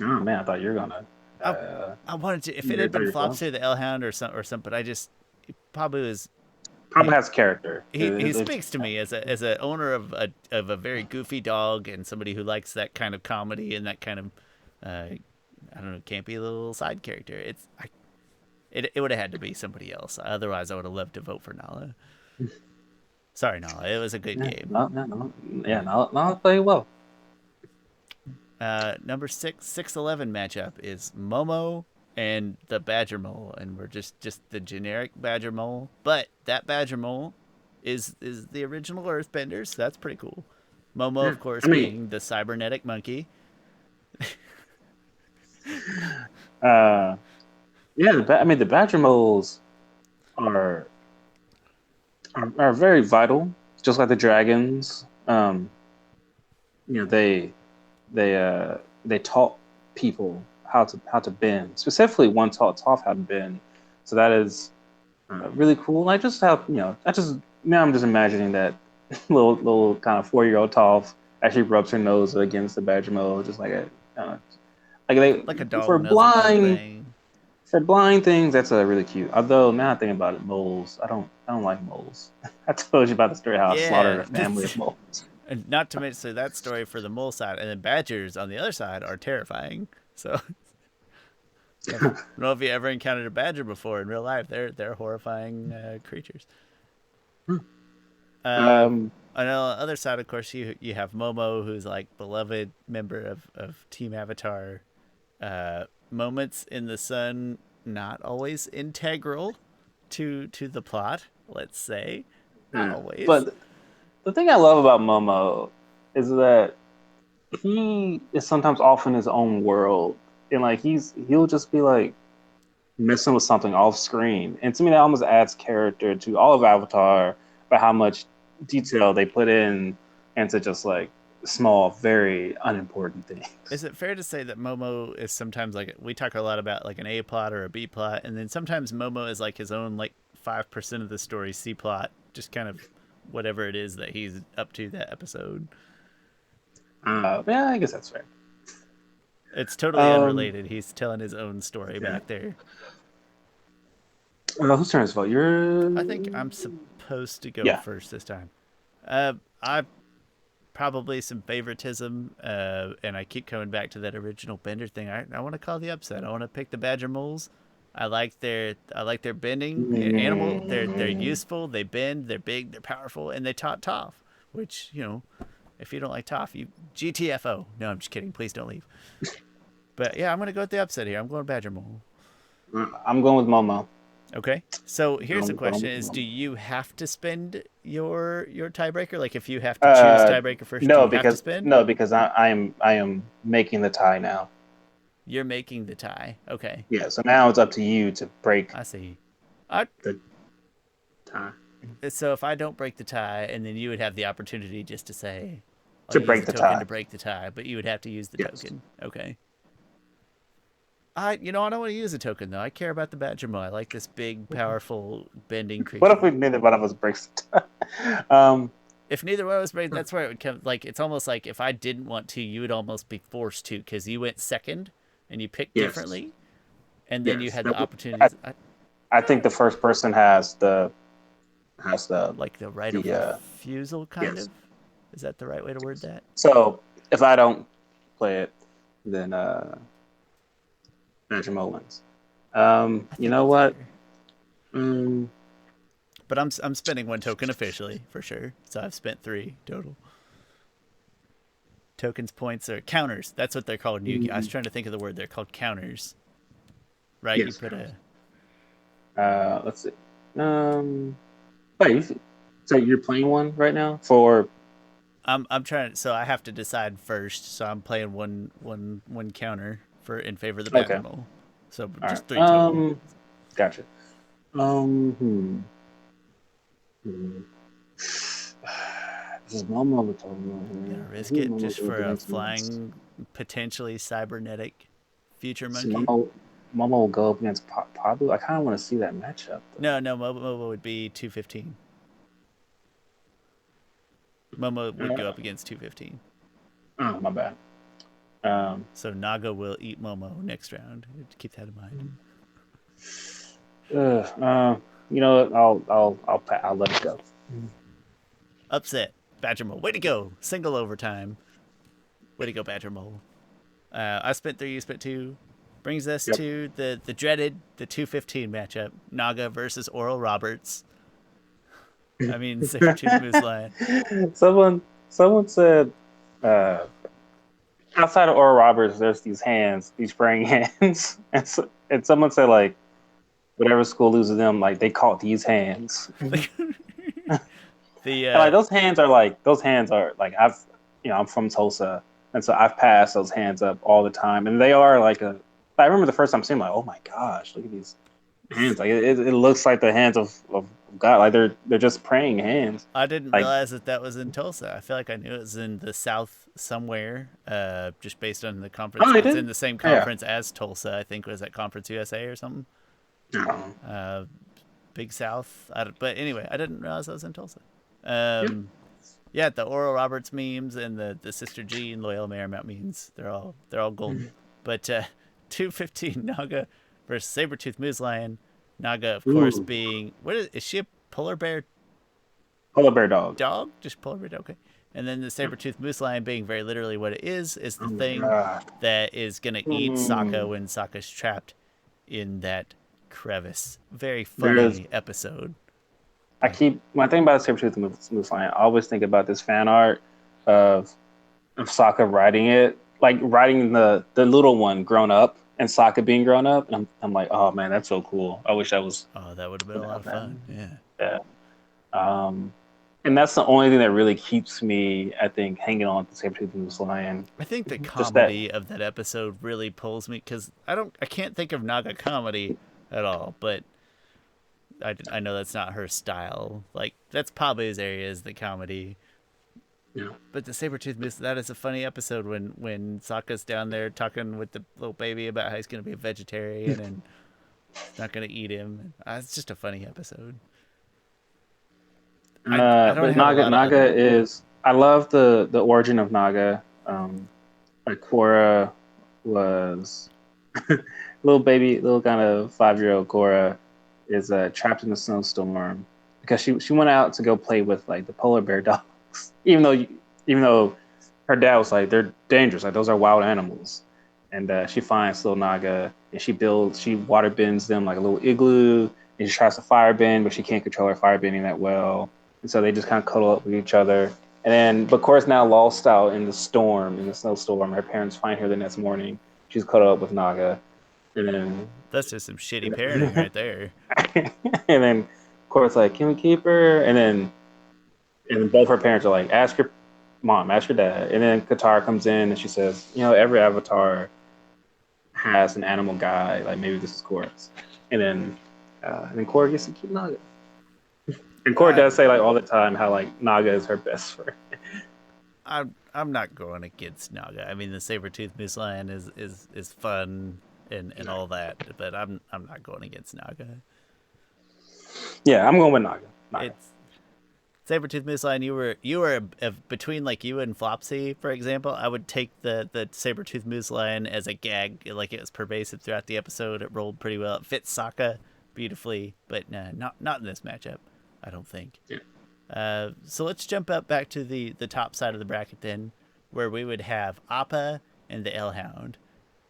Oh man, I thought you were gonna. I wanted to. If it had been Flopsy or the Illhound or something, but I just Pabu is Pabu has character. he speaks to me as a owner of a very goofy dog and somebody who likes that kind of comedy and that kind of I don't know, campy little side character. It would have had to be somebody else. Otherwise, I would have loved to vote for Nala. Sorry, Nala. It was a good game. Nala played well. Number 6-11 matchup is Momo and the Badger Mole, and we're just the generic Badger Mole. But that Badger Mole is the original Earthbender, so that's pretty cool. Momo, of course, being the cybernetic monkey. The Badger Moles are very vital, just like the dragons. They taught people how to bend. Specifically, one taught Toph how to bend. So that is really cool. I just have now I'm just imagining that little kind of 4-year-old Toph actually rubs her nose against the Badger Mole, just like like a dog for blind things. That's really cute. Although now I think about it, moles. I don't like moles. I told you about the story how I slaughtered a family of moles. And not to mention that story for the mole side, and then badgers on the other side are terrifying. So I don't know if you ever encountered a badger before in real life. They're horrifying creatures. On the other side, of course, you have Momo, who's like beloved member of Team Avatar. Moments in the sun, not always integral to the plot. Let's say, not always. But the thing I love about Momo is that he is sometimes off in his own world, and like he'll just be like messing with something off screen, and to me that almost adds character to all of Avatar by how much detail they put in into just like small, very unimportant things. Is it fair to say that Momo is sometimes like we talk a lot about like an A plot or a B plot, and then sometimes Momo is like his own like 5% of the story C plot, just kind of whatever it is that he's up to that episode? Yeah, I guess that's fair. It's totally unrelated. He's telling his own story back there. Whose turn is it? I think I'm supposed to go first this time. I probably some favoritism, and I keep coming back to that original Bender thing. I want to call the upset. I want to pick the Badger Moles. I like their bending animal. They're useful. They bend. They're big. They're powerful, and they taught Toph. Which if you don't like Toph, you GTFO. No, I'm just kidding. Please don't leave. But yeah, I'm gonna go with the upset here. I'm going Badger Mole. I'm going with Momo. Okay, so here's the question: is do you have to spend your tiebreaker? Like if you have to choose tiebreaker first, no, do you have to spend? No, because I am making the tie now. You're making the tie. Okay. Yeah, so now it's up to you to break. I see. I the tie So if I don't break the tie, and then you would have the opportunity just to say, "I'll to use break a the token tie. to break the tie," but you would have to use the Yes. token. Okay. I don't want to use a token though. I care about the badger more. I like this big, powerful, bending What if creature. we neither one of us breaks the tie? If neither one of us break, that's where it would come. Like it's almost like if I didn't want to, you would almost be forced to because you went second and you picked Yes. differently, and then you Yes. had the I, opportunities. I think the first person has Like the right of the refusal, kind yes. of. Is that the right way to word Yes. that? So if I don't play it, then Benjamin wins. I You think know that's what? fair. Mm, But I'm spending one token officially for sure. So I've spent 3 total. Tokens, points, or counters. That's what they're called in Yu-Gi-Oh! I was trying to think of the word. They're called counters, right? You yes. put a. Let's see. Wait. So you're playing one right now for? I'm trying. So I have to decide first. So I'm playing one counter for in favor of the Okay. badger mole. So All right. just 3 total. Gotcha. Hmm. Hmm. This is Momo we're talking about Gonna here. risk Who it Momo just go up for a against next? flying, potentially cybernetic future See, monkey. Momo will go up against Pablo. I kind of want to see that matchup though. No, Momo would be 215. Momo would go up against 215. Oh, my bad. Um, So Naga will eat Momo next round. Keep that in mind. you know what? I'll let it go. Upset. Badger Mole. Way to go. Single overtime. Way to go, Badger Mole. I spent 3, you spent 2. Brings us Yep. to the dreaded, the 215 matchup. Naga versus Oral Roberts. I mean, Sabertooth Moose Lion. Someone said uh, outside of Oral Roberts, there's these hands, these praying hands, and someone said like whatever school loses them, like they call it these hands. the And like those hands are like I'm from Tulsa, and so I've passed those hands up all the time, and they are like a. I remember the first time seeing like, oh my gosh, look at these hands! Like it looks like the hands of God, like they're just praying hands. I didn't Like realize that was in Tulsa. I feel like I knew it was in the South somewhere, just based on the conference. oh, they It's in did, the same yeah. conference as Tulsa. I think was at Conference USA or something. Oh. Uh, Big South. But anyway, I didn't realize I was in Tulsa. Yep. Yeah, the Oral Roberts memes and the Sister G and Loyal Marymount memes. They're all golden. But 215 Naga versus Sabertooth Moose Lion. Naga, of course, Ooh, being is she a polar bear polar bear dog. dog? Just polar bear dog. Okay. And then the Yep. Sabertooth Moose Lion being very literally what it is Oh the my thing god. that is gonna eat Sokka Hmm. when Sokka's trapped in that crevice. Very There's funny episode. I keep when I think about Sabertooth Moose Lion, I always think about this fan art of Sokka riding it, like riding the little one grown up and Sokka being grown up, and I'm like, oh man, that's so cool. I wish that was Oh, that would have been would a lot have of been. fun. Yeah. Yeah. Um, and that's the only thing that really keeps me, I think, hanging on to Sabertooth Moose Lion. I think the Just that. comedy of that episode really pulls me because I can't think of Naga comedy at all, but I know that's not her style. Like that's Pabu's area is the comedy. You know, But the Sabretooth Moose, that is a funny episode when Sokka's down there talking with the little baby about how he's going to be a vegetarian and he's not going to eat him. It's just a funny episode. I don't but have a lot of Naga other. is. I love the origin of Naga. Like Korra was little baby, little kind of 5-year-old Korra is trapped in a snowstorm because she went out to go play with like the polar bear dogs, even though her dad was like they're dangerous, like those are wild animals, and she finds little Naga and she water bends them like a little igloo, and she tries to fire bend, but she can't control her fire bending that well, and so they just kind of cuddle up with each other. And then, but Cora's now lost out in the storm, in the snowstorm. Her parents find her the next morning. She's cuddled up with Naga, and then That's just some shitty parenting right there. and then Cora's like, "Can we keep her?" And then both her parents are like, "Ask your mom, ask your dad." And then Katara comes in and she says, "You know, every avatar has an animal guide. Like maybe this is Cora's." And then And then Korra gets to keep Naga. And Korra I, does say like all the time how like Naga is her best friend. I'm not going against Naga. I mean, the saber-toothed moose lion is fun and all that, but I'm not going against Naga. Yeah, I'm going with Naga. Naga. It's saber-toothed moose lion. You were between like you and Flopsy, for example. I would take the saber-toothed moose lion as a gag, like it was pervasive throughout the episode. It rolled pretty well. It fits Sokka beautifully, but nah, not in this matchup. I don't think. Yeah. So let's jump up back to the top side of the bracket then, where we would have Appa and the L-Hound.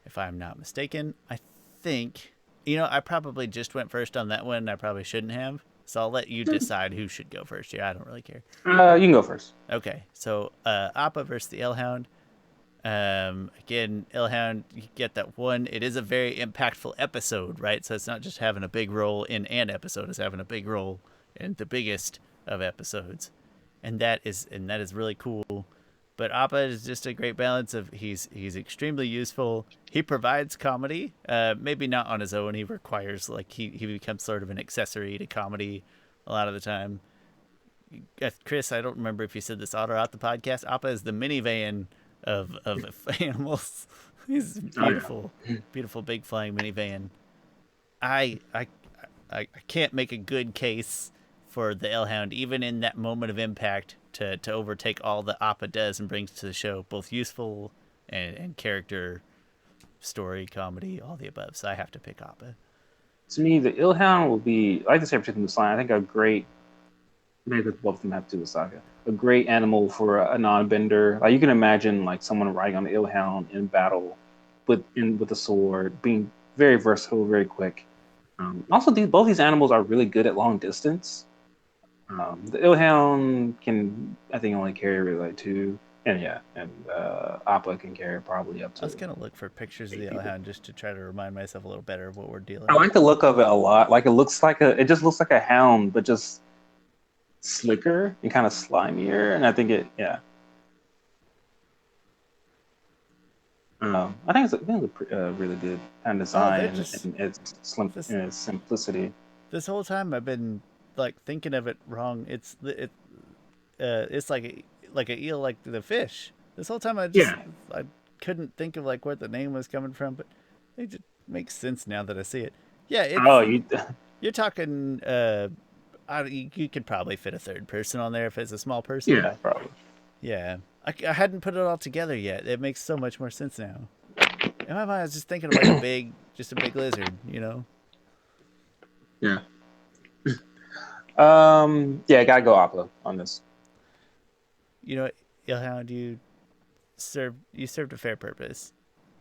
If I'm not mistaken, I think, I probably just went first on that one. I probably shouldn't have. So I'll let you decide who should go first. Yeah, I don't really care. You can go first. Okay, so Appa versus the L-Hound. Again, L-Hound, you get that one. It is a very impactful episode, right? So it's not just having a big role in an episode; it's having a big role in the biggest of episodes, and that is really cool. But Appa is just a great balance of he's extremely useful. He provides comedy, maybe not on his own. He requires like he becomes sort of an accessory to comedy a lot of the time. Chris, I don't remember if you said this on or out the podcast. Appa is the minivan of animals. He's beautiful, beautiful big flying minivan. I can't make a good case for the L-Hound, even in that moment of impact, to overtake all that Appa does and brings to the show, both useful and character, story, comedy, all the above. So I have to pick Appa. To me, the Illhound will be, like the saber-tooth moose lion, I think a great, maybe both of them have to do with Saga, a great animal for a non-bender. Like you can imagine like someone riding on the Illhound in battle with a sword, being very versatile, very quick. Also, both these animals are really good at long distance. The Illhound can, I think, only carry really like two, and Appa can carry probably up I to was gonna look for pictures of the people. L-Hound just to try to remind myself a little better of what we're dealing I with. like the look of it a lot. Like it just looks like a hound, but just slicker and kind of slimier. And I think it's a really good kind of Oh, design they're and, just and its slim this and its simplicity. this whole time I've been like thinking of it wrong. It's like a eel, like the fish. This whole time Yeah. I couldn't think of like where the name was coming from, but it just makes sense now that I see it. Yeah, Oh, it's you're talking. You could probably fit a third person on there if it's a small person. yeah, probably. Yeah, I hadn't put it all together yet. It makes so much more sense now. In my mind, I was just thinking of like just a big lizard. Yeah. Yeah, gotta go Appa on this. You know, Ilhound, you served a fair purpose.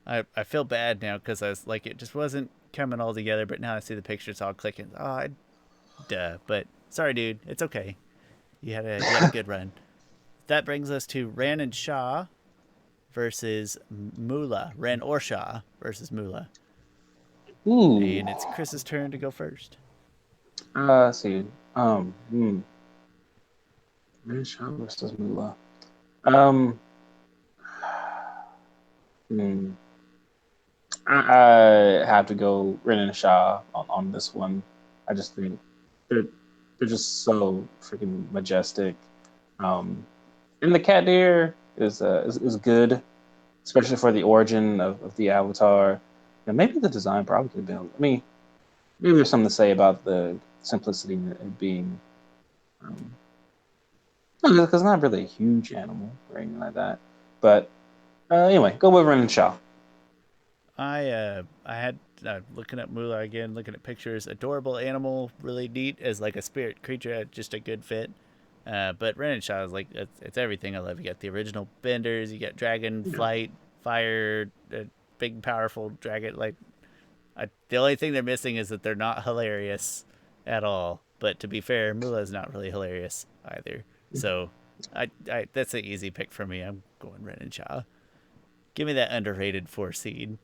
I feel bad now because I was like it just wasn't coming all together, but now I see the pictures all clicking. Oh, duh. But sorry, dude. It's okay. You had a good run. That brings us to Ran and Shaw versus Mula. Ran or Shaw versus Mula. Ooh. And it's Chris's turn to go first. Let's see. Shaw versus Mula. Um, hmm. I have to go Ren and Shaw on this one. I just think they're they're just so freaking majestic. Um, and the cat deer is good, especially for the origin of the avatar. And maybe the design probably could have been. I mean, maybe there's something to say about the simplicity of being. Um, because it's not really a huge animal or anything like that. But anyway, go with Ren and Shaw. I had looking at Mula again, looking at pictures. Adorable animal, really neat as like a spirit creature, just a good fit. But Ren and Shaw is like it's everything I love. You got the original benders, you got dragon Yeah. flight, fire, big powerful dragon. Like the only thing they're missing is that they're not hilarious at all. But to be fair, Mula is not really hilarious either. So I that's an easy pick for me. I'm going Ren and Shaw. Give me that underrated 4 seed.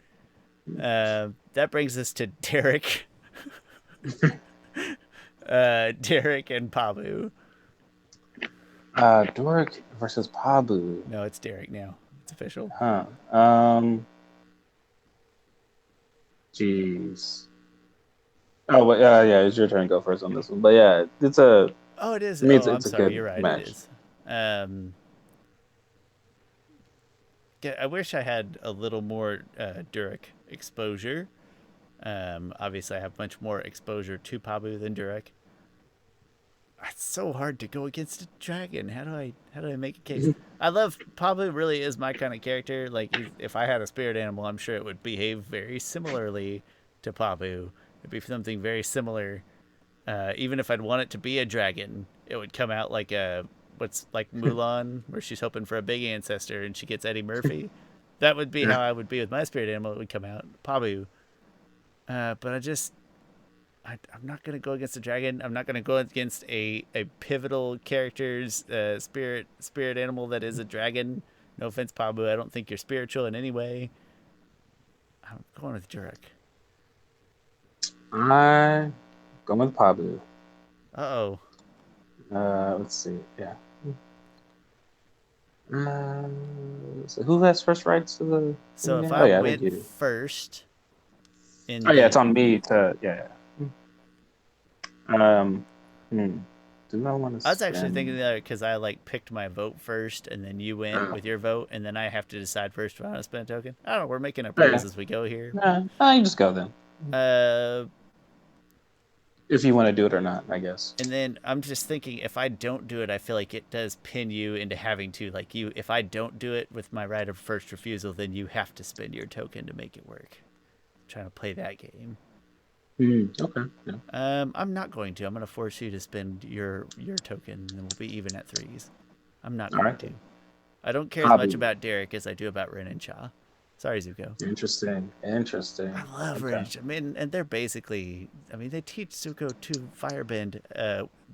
That brings us to Derek. Derek and Pabu. Doric versus Pabu. No, it's Derek now. It's official. Huh. Jeez. Oh, but yeah, it's your turn to go first on this one. But yeah, it's a. Oh, it is. I mean, Oh, I'm it's a sorry. good You're right. It match. is. Um, I wish I had a little more Durek exposure. Obviously, I have much more exposure to Pabu than Durek. It's so hard to go against a dragon. How do I make a case? I love Pabu. Really is my kind of character. Like if I had a spirit animal, I'm sure it would behave very similarly to Pabu. It'd be something very similar. Even if I'd want it to be a dragon, it would come out like a what's like Mulan, where she's hoping for a big ancestor and she gets Eddie Murphy. That would be how I would be with my spirit animal. It would come out Pabu. But I'm not gonna go against a dragon. I'm not gonna go against a pivotal character's spirit animal that is a dragon. No offense, Pabu. I don't think you're spiritual in any way. I'm going with Jurek. I going with Pablo. Uh oh. Let's see. Yeah. So who has first rights to the So thing if again? Oh I yeah, I think went you do. first in Oh yeah, it's the on me to yeah. Um, hmm. Do I want to I was actually thinking spend? the other because I like picked my vote first, and then you went Oh with your vote, and then I have to decide first if I want to spend a token. I don't know. We're making up yeah. rules as we go here. Nah, you just go then. Uh, If you want to do it or not, I guess. and then I'm just thinking if I don't do it, I feel like it does pin you into having to like you. If I don't do it with my right of first refusal, then you have to spend your token to make it work. I'm trying to play that game. Okay. Yeah. I'm not going to. I'm going to force you to spend your token, and then we'll be even at threes. I'm not All going right to. then. I don't care as much Hobby. about Derek as I do about Ren and Cha. Sorry, Zuko. Interesting. I Interesting. love Ren Okay. and Cha. I mean, and they're basically, I mean, they teach Zuko to firebend,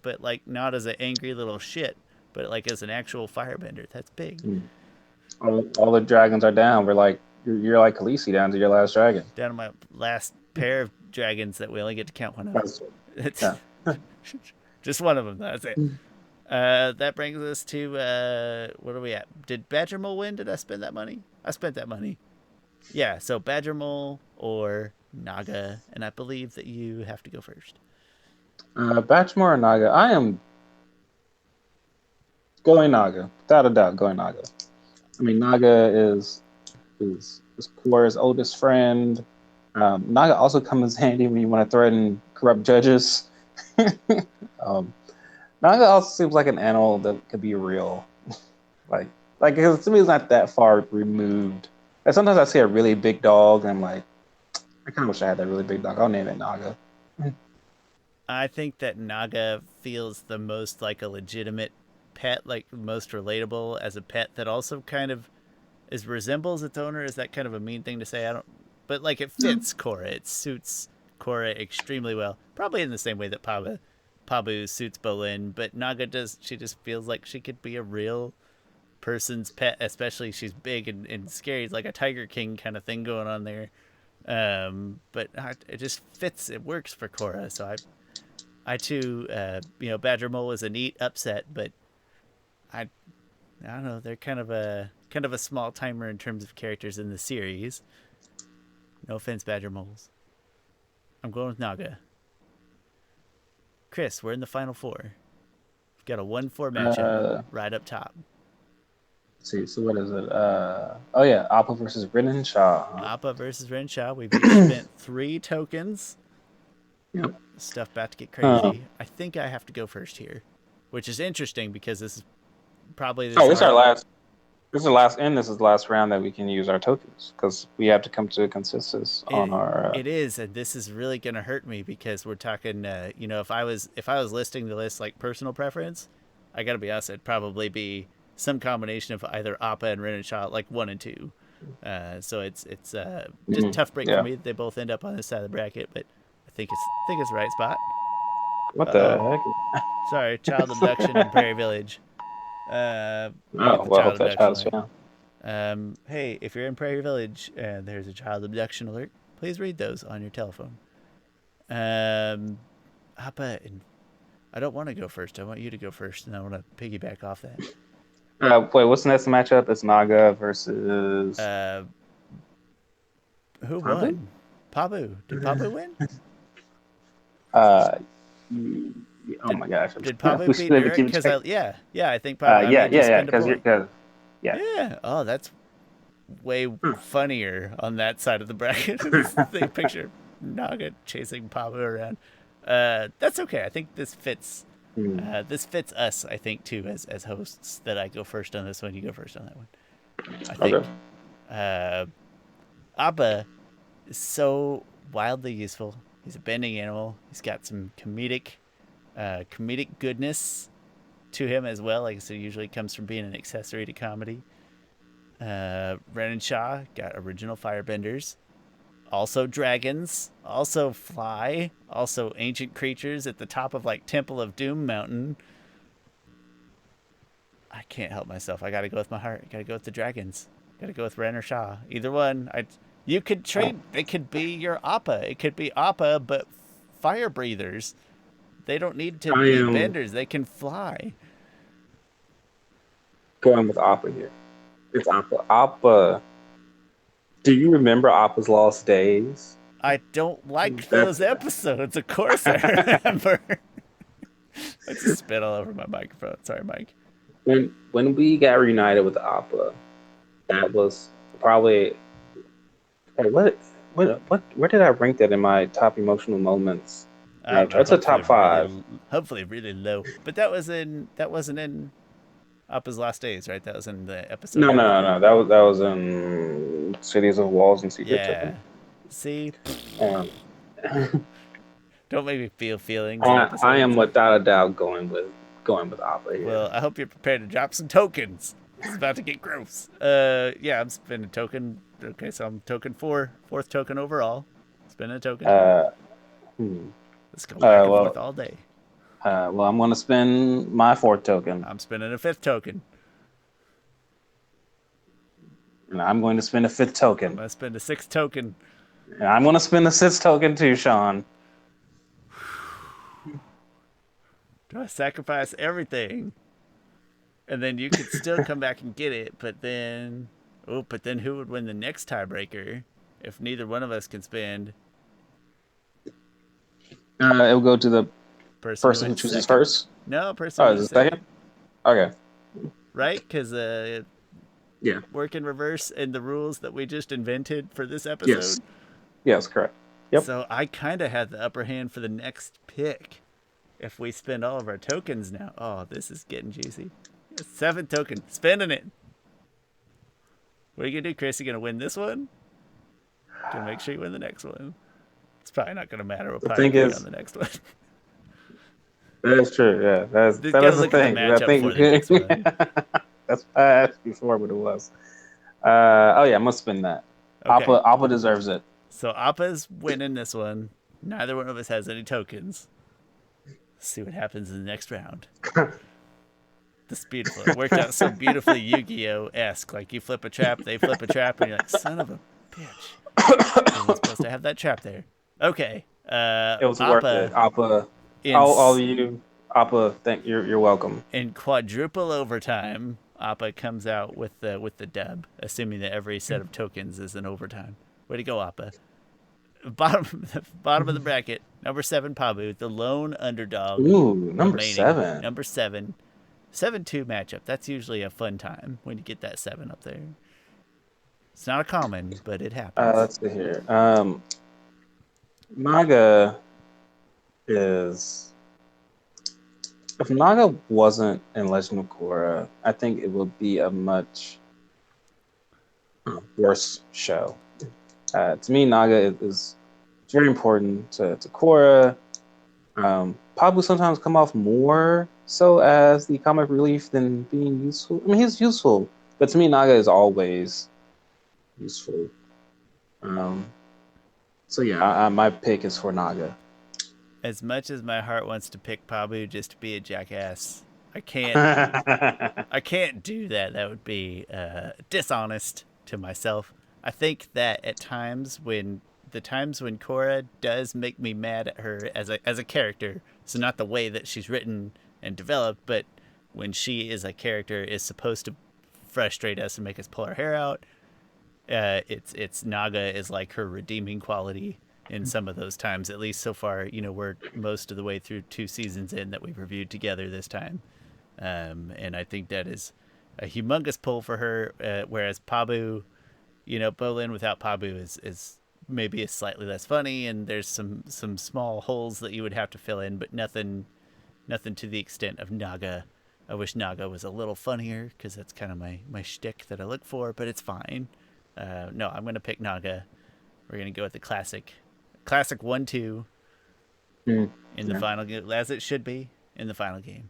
but like not as an angry little shit, but like as an actual firebender. That's big. Hmm. All the dragons are down. We're like you're like Khaleesi down to your last dragon. Down to my last pair of dragons that we only get to count one of. That's It's yeah. just one of them. That's it. That brings us to what are we at? Did Badger Mole win? Did I spend that money? I spent that money. Yeah, so Badger Mole or Naga, and I believe that you have to go first. Batchmore or Naga? I am going Naga, without a doubt. Going Naga. I mean, Naga is Korra's oldest friend. Naga also comes handy when you want to threaten corrupt judges. um, Naga also seems like an animal that could be real. Like, to me, it's not that far removed. Like sometimes I see a really big dog, and I'm like, I kind of wish I had that really big dog. I'll name it Naga. I think that Naga feels the most like a legitimate pet, like most relatable as a pet that also kind of is resembles its owner. Is that kind of a mean thing to say? I don't, but like it fits Korra. It suits Korra extremely well. Probably in the same way that Pabu suits Bolin, but Naga does. She just feels like she could be a real person's pet, especially she's big and scary. It's like a Tiger King kind of thing going on there. But it just fits. It works for Korra. So I too, Badger Mole is a neat upset, but I don't know. They're kind of a small timer in terms of characters in the series. No offense, Badger Moles. I'm going with Naga. Chris, we're in the final four. We've got a 1-4 matchup Uh, right up top. let's see, so what is it? Oh yeah, Appa versus Rin and Shaw. Appa versus Renshaw. We've each spent 3 tokens. Yep. Stuff about to get Uh, crazy. I think I have to go first here, which is interesting because this is probably oh, this this is our our last. This is the last, and this is the last round that we can use our tokens because we have to come to a consensus on it our. it is, and this is really gonna hurt me because we're talking. If I was listing the list like personal preference, I gotta be honest, it'd probably be some combination of either Appa and Ren and Shaw, like 1 and 2. So it's just tough break for Yeah. me. They both end up on this side of the bracket, but I think it's the right spot. What Uh the oh, heck? sorry, child abduction in Prairie Village. We'll get Oh the well, I child hope that abduction child's alert. found. Hey, if you're in Prairie Village and there's a child abduction alert, please read those on your telephone. Appa, and I don't want to go first. I want you to go first, and I want to piggyback off that. Wait, what's the next matchup? It's Naga versus Who Pabu. won? Pabu. Did Pabu win? Uh, oh my gosh, Did I Pabu wish beat I could Eric? keep Because check. yeah, I think Pabu. I Yeah, made you yeah, yeah, spend a point. because yeah. Yeah. Oh, that's way Hmm. funnier on that side of the bracket. They picture Naga chasing Pabu around. That's okay. I think this fits. Hmm. This fits us. I think too as hosts that I go first on this one. You go first on that one. I Okay. think. Abba is so wildly useful. He's a bending animal. He's got some comedic goodness to him as well. Like I said, usually comes from being an accessory to comedy. Ren and Shaw got original firebenders, also dragons, also fly, also ancient creatures at the top of like Temple of Doom Mountain. I can't help myself. I gotta go with my heart. I gotta go with the dragons. Gotta go with Ren or Shaw. Either one. You could trade. It could be your Appa. It could be Appa, but fire breathers. They don't need to I be am benders. They can fly. going with Appa here. It's Appa. Appa. Do you remember Appa's Lost Days? I don't like That's those episodes. Of course I remember. I just spit all over my microphone. Sorry, Mike. when we got reunited with Appa. That was probably hey, what where did I rank that in my top emotional moments? I don't know. It's a top five. Hopefully really low. But that wasn't in Appa's Last Days, right? That was in the episode No, no, after. no, no. That was in Cities of Walls and Secrets, I think. Yeah. See, Um, don't make me feel feelings in I am episodes. without a doubt going with Appa here. Well, I hope you're prepared to drop some tokens. It's about to get gross. Yeah, I'm spending a token. Okay, so I'm token fourth token overall. Spending a token. Uh, hmm. Let's go back and forth Well, all day. well, I'm gonna spend my fourth token, I'm spending a fifth token. and I'm going to spend a fifth I'm token, gonna spend a sixth token. and I'm gonna spend a sixth token too, Shawn. Do I sacrifice everything? And then you could still come back and get it, but then who would win the next tiebreaker if neither one of us can spend? It will go to the person who went chooses second. first. No, person Oh, who is went it second? Okay. right? Because Yeah. work in reverse and the rules that we just invented for this Yes. episode. Yes, correct. Yep. So I kind of had the upper hand for the next pick. If we spend all of our tokens now. Oh, this is getting juicy. 7th token. Spending it. What are you going to do, Chris? You going to win this one? To make sure you win the next one. It's probably not going to matter. We'll The probably thing agree is, on the next one. that is true. Yeah, You that gotta is the look at the thing. I matchup think for the next one. that's why I asked before what it was. Oh yeah, I must spend that. Okay. Appa deserves it. So Appa's winning this one. Neither one of us has any tokens. Let's see what happens in the next round. This is beautiful. It worked out so beautifully Yu-Gi-Oh-esque. Like you flip a trap, they flip a trap, and you're like, son of a bitch. I wasn't supposed to have that trap there. Okay. It was worth Appa it. Appa, in, all of you, Appa, thank you're welcome. in quadruple overtime, Appa comes out with the dub, assuming that every set of tokens is an overtime. Way to go, Appa. Bottom of the bracket, number 7 Pabu, the lone underdog. Ooh, number remaining. 7. Number 7. 7-2 matchup. That's usually a fun time when you get that 7 up there. It's not a common, but it happens. Let's see here. Naga is. If Naga wasn't in Legend of Korra, I think it would be a much worse show. To me, Naga is very important to Korra. Pabu sometimes come off more so as the comic relief than being useful. I mean, he's useful, but to me, Naga is always useful. So yeah, my pick is for Naga. As much as my heart wants to pick Pabu just to be a jackass, I can't. I can't do that. That would be dishonest to myself. I think that at times when Korra does make me mad at her as a character, so not the way that she's written and developed, but when she is a character is supposed to frustrate us and make us pull our hair out. It's Naga is like her redeeming quality. in some of those times. At least so far, we're most of the way through 2 seasons in that we've reviewed together this time. And I think that is a humongous pull for her. Whereas Pabu, Bolin without Pabu is maybe slightly less funny, and there's some small holes that you would have to fill in, but nothing to the extent of Naga. I wish Naga was a little funnier because that's kind of my shtick that I look for, but it's fine. No, I'm gonna pick Naga. We're gonna go with the classic 1-2 in the final game, as it should be in the final game.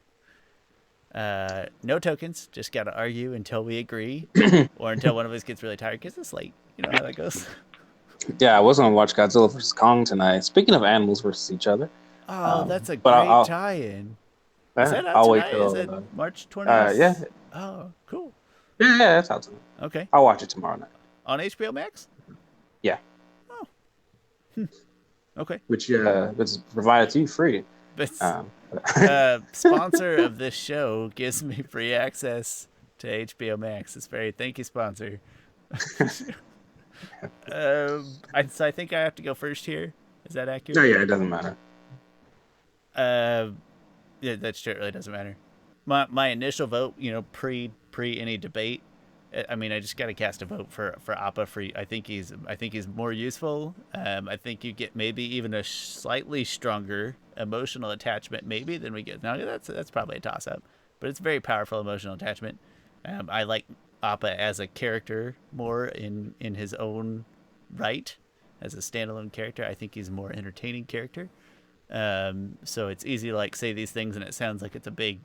No tokens. Just gotta argue until we agree, or until one of us gets really tired because it's late. You know how that goes. Yeah, I was gonna watch Godzilla vs Kong tonight. Speaking of animals versus each other. Oh, that's a But great tie-in. Is that out I'll wait tonight? till Is it March 20th? yeah. Oh, cool. Yeah, that's out tonight. Okay. I'll watch it tomorrow night. On HBO Max? Yeah. Oh. Okay. Which is provided to you free. But sponsor of this show gives me free access to HBO Max. Thank you, sponsor. So I think I have to go first here. Is that accurate? No, yeah, it doesn't matter. Yeah, that's true. It really doesn't matter. My initial vote, pre any debate. I mean, I just got to cast a vote for Appa. I think he's more useful. I think you get maybe even a slightly stronger emotional attachment, maybe, than we get. Now that's probably a toss up, but it's a very powerful emotional attachment. I like Appa as a character more in his own right, as a standalone character. I think he's a more entertaining character. So it's easy to say these things, and it sounds like it's an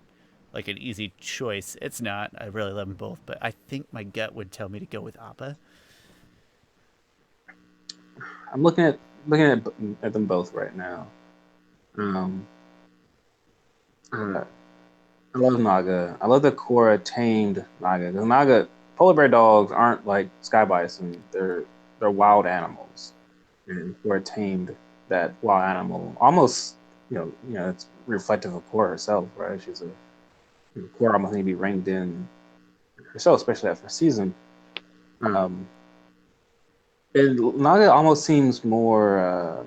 easy choice. It's not. I really love them both, but I think my gut would tell me to go with Appa. I'm looking at them both right now. I love Naga. I love the Korra tamed Naga. The polar bear dogs aren't like sky bison. They're wild animals, and Korra tamed that wild animal. Almost, it's reflective of Korra herself, right? She's Korra almost need to be reined in herself, especially that first season. And Naga almost seems more.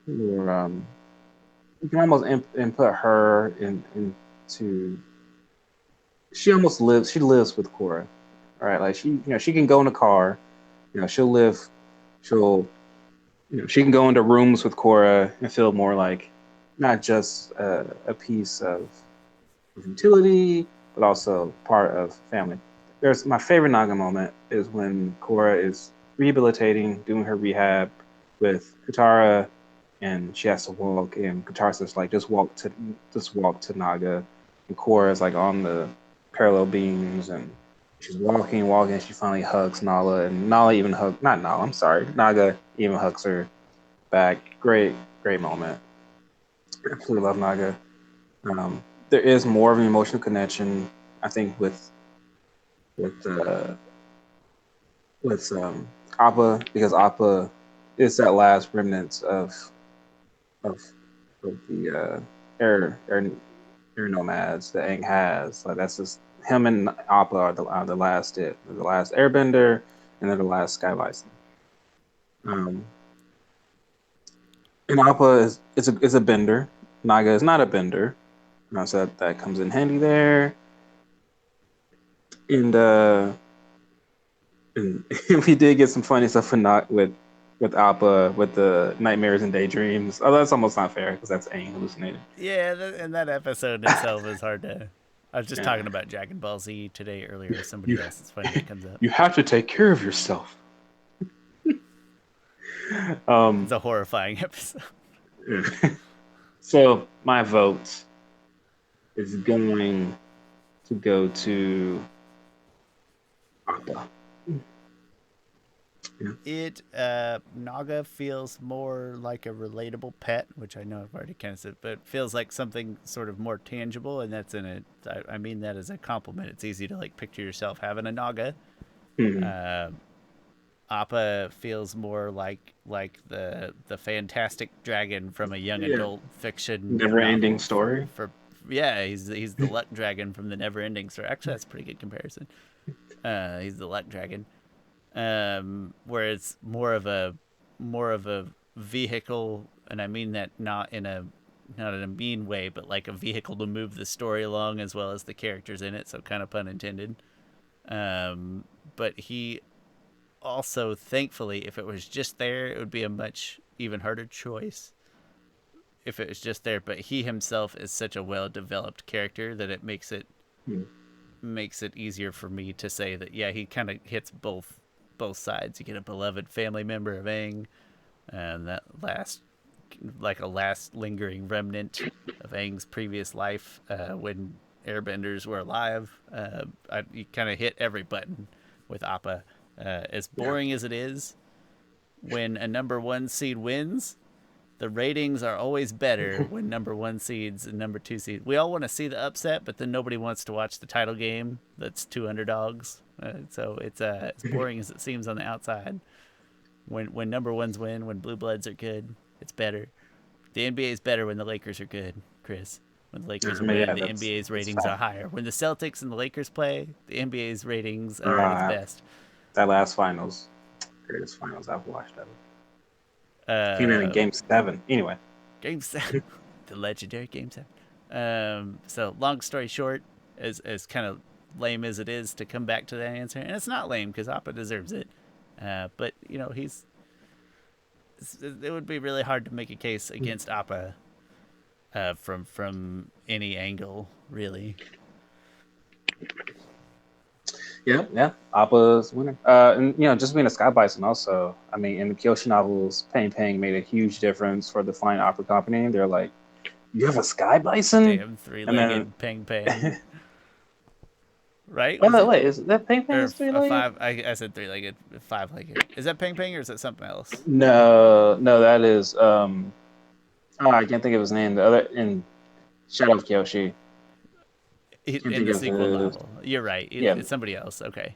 You can almost input her into. She almost lives. She lives with Korra, right? Like she can go in a car. She'll live. She can go into rooms with Korra and feel more like not just a piece of utility, but also part of family. There's my favorite Naga moment is when Korra is rehabilitating, doing her rehab with Katara, and she has to walk, and Katara says just walk to Naga, and Korra is on the parallel beams, and she's walking, and she finally hugs Naga, and Naga even hugs her back. Great moment. Absolutely love Naga. There is more of an emotional connection, I think, with Appa, because Appa is that last remnants of the air nomads that Aang has. That's just him and Appa are the last Airbender, and they're the last Sky Bison. And Appa is a bender. Naga is not a bender. So that comes in handy there. And we did get some funny stuff with Appa, with the nightmares and daydreams. Oh, that's almost not fair because that's Aang hallucinating. Yeah, and that episode itself is hard to. I was just talking about Dragon Ball Z today earlier with somebody else. It's funny that comes up. You have to take care of yourself. It's a horrifying episode. So my vote is going to go to Appa. Naga feels more like a relatable pet, which I know I've already kind of said, but it feels like something sort of more tangible, and that's in it. I mean that as a compliment. It's easy to picture yourself having a Naga. Mm-hmm. Appa feels more like the fantastic dragon from a young adult fiction never-ending story. He's the luck dragon from the never-ending story. Actually, that's a pretty good comparison. He's the luck dragon. where it's more of a vehicle, and I mean that not in a mean way, but like a vehicle to move the story along as well as the characters in it. So kind of pun intended. But he also, thankfully, if it was just there, it would be a much even harder choice if it was just there. But he himself is such a well developed character that it makes it easier for me to say that yeah, he kind of hits both sides. You get a beloved family member of Aang, and that like a last lingering remnant of Aang's previous life when airbenders were alive. You kind of hit every button with Appa. As boring as it is, when a number one seed wins, the ratings are always better when number one seeds and number two seeds. We all want to see the upset, but then nobody wants to watch the title game that's two underdogs. So it's as boring as it seems on the outside. When number ones win, when blue bloods are good, it's better. The NBA is better when the Lakers are good, Chris. When the Lakers win, the NBA's ratings are higher. When the Celtics and the Lakers play, the NBA's ratings are at its best. That last finals, greatest finals I've watched ever. Came in Game 7. Anyway. Game 7. The legendary Game 7. So long story short, as kind of lame as it is to come back to that answer, and it's not lame because Appa deserves it. But, you know, it would be really hard to make a case against Appa from any angle, really. Yeah. Appa's winner. And you know, just being a sky bison also. I mean, in the Kyoshi novels, Pang made a huge difference for the Flying Opera Company. They're like, you have a sky bison? Damn three-legged Pang. Right? Wait, is that Pang is three-legged? I said three-legged, five-legged. Is that Pang or is that something else? No, that is I can't think of his name. The other in Shadow of Kyoshi. In the sequel novel. You're right. It's somebody else. Okay.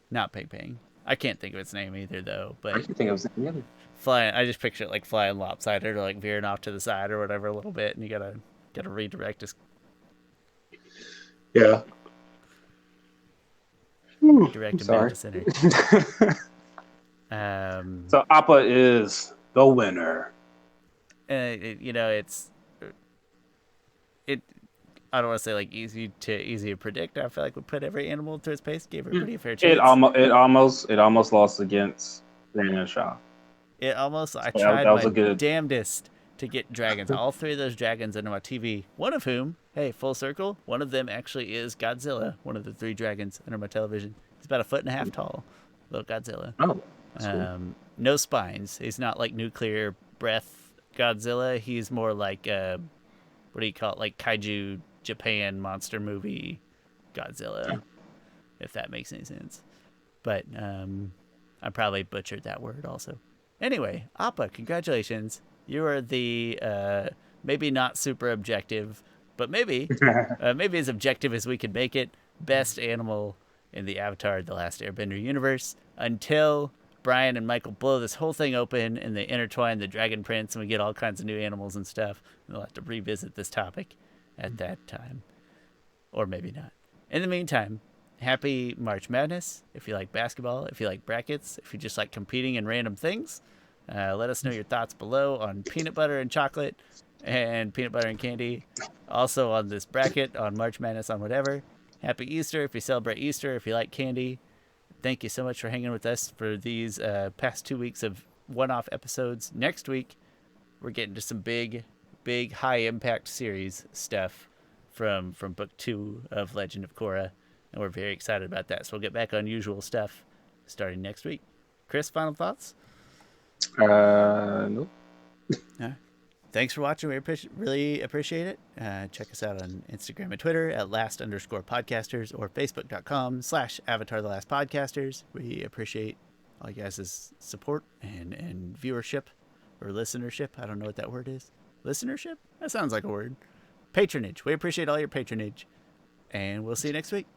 Not Pang. I can't think of its name either, though. But I can't think of its name either. Flying, I just picture it like flying lopsided or like veering off to the side or whatever a little bit, and you gotta redirect us. Yeah. Redirect him back to center. So Appa is the winner. I don't want to say like easy to predict. I feel like we put every animal to its pace, gave everybody a fair chance. It almost lost against Daniel Shaw. I tried my damnedest to get dragons. All three of those dragons under my TV. One of whom, hey, full circle, one of them actually is Godzilla. One of the three dragons under my television. He's about 1.5 feet tall, little Godzilla. Oh, that's cool. No spines. He's not like nuclear breath Godzilla. He's more like what do you call it? Like kaiju Japan monster movie Godzilla, if that makes any sense. But I probably butchered that word also. Anyway, Appa, congratulations. You are the maybe not super objective, but maybe as objective as we could make it, best animal in the Avatar: The Last Airbender universe until Bryan and Michael blow this whole thing open and they intertwine the Dragon Prince and we get all kinds of new animals and stuff. And they'll have to revisit this topic at that time. Or maybe not. In the meantime, happy March Madness. If you like basketball, if you like brackets, if you just like competing in random things, let us know your thoughts below on peanut butter and chocolate and peanut butter and candy. Also on this bracket, on March Madness, on whatever. Happy Easter if you celebrate Easter, if you like candy. Thank you so much for hanging with us for these past 2 weeks of one-off episodes. Next week, we're getting to some big high-impact series stuff from Book 2 of Legend of Korra, and we're very excited about that. So we'll get back on usual stuff starting next week. Chris, final thoughts? No. Thanks for watching. We really appreciate it. Check us out on Instagram and Twitter at last_podcasters or facebook.com/Avatar The Last Podcasters. We appreciate all you guys' support and viewership or listenership. I don't know what that word is. Listenership? That sounds like a word. Patronage. We appreciate all your patronage. And we'll see you next week.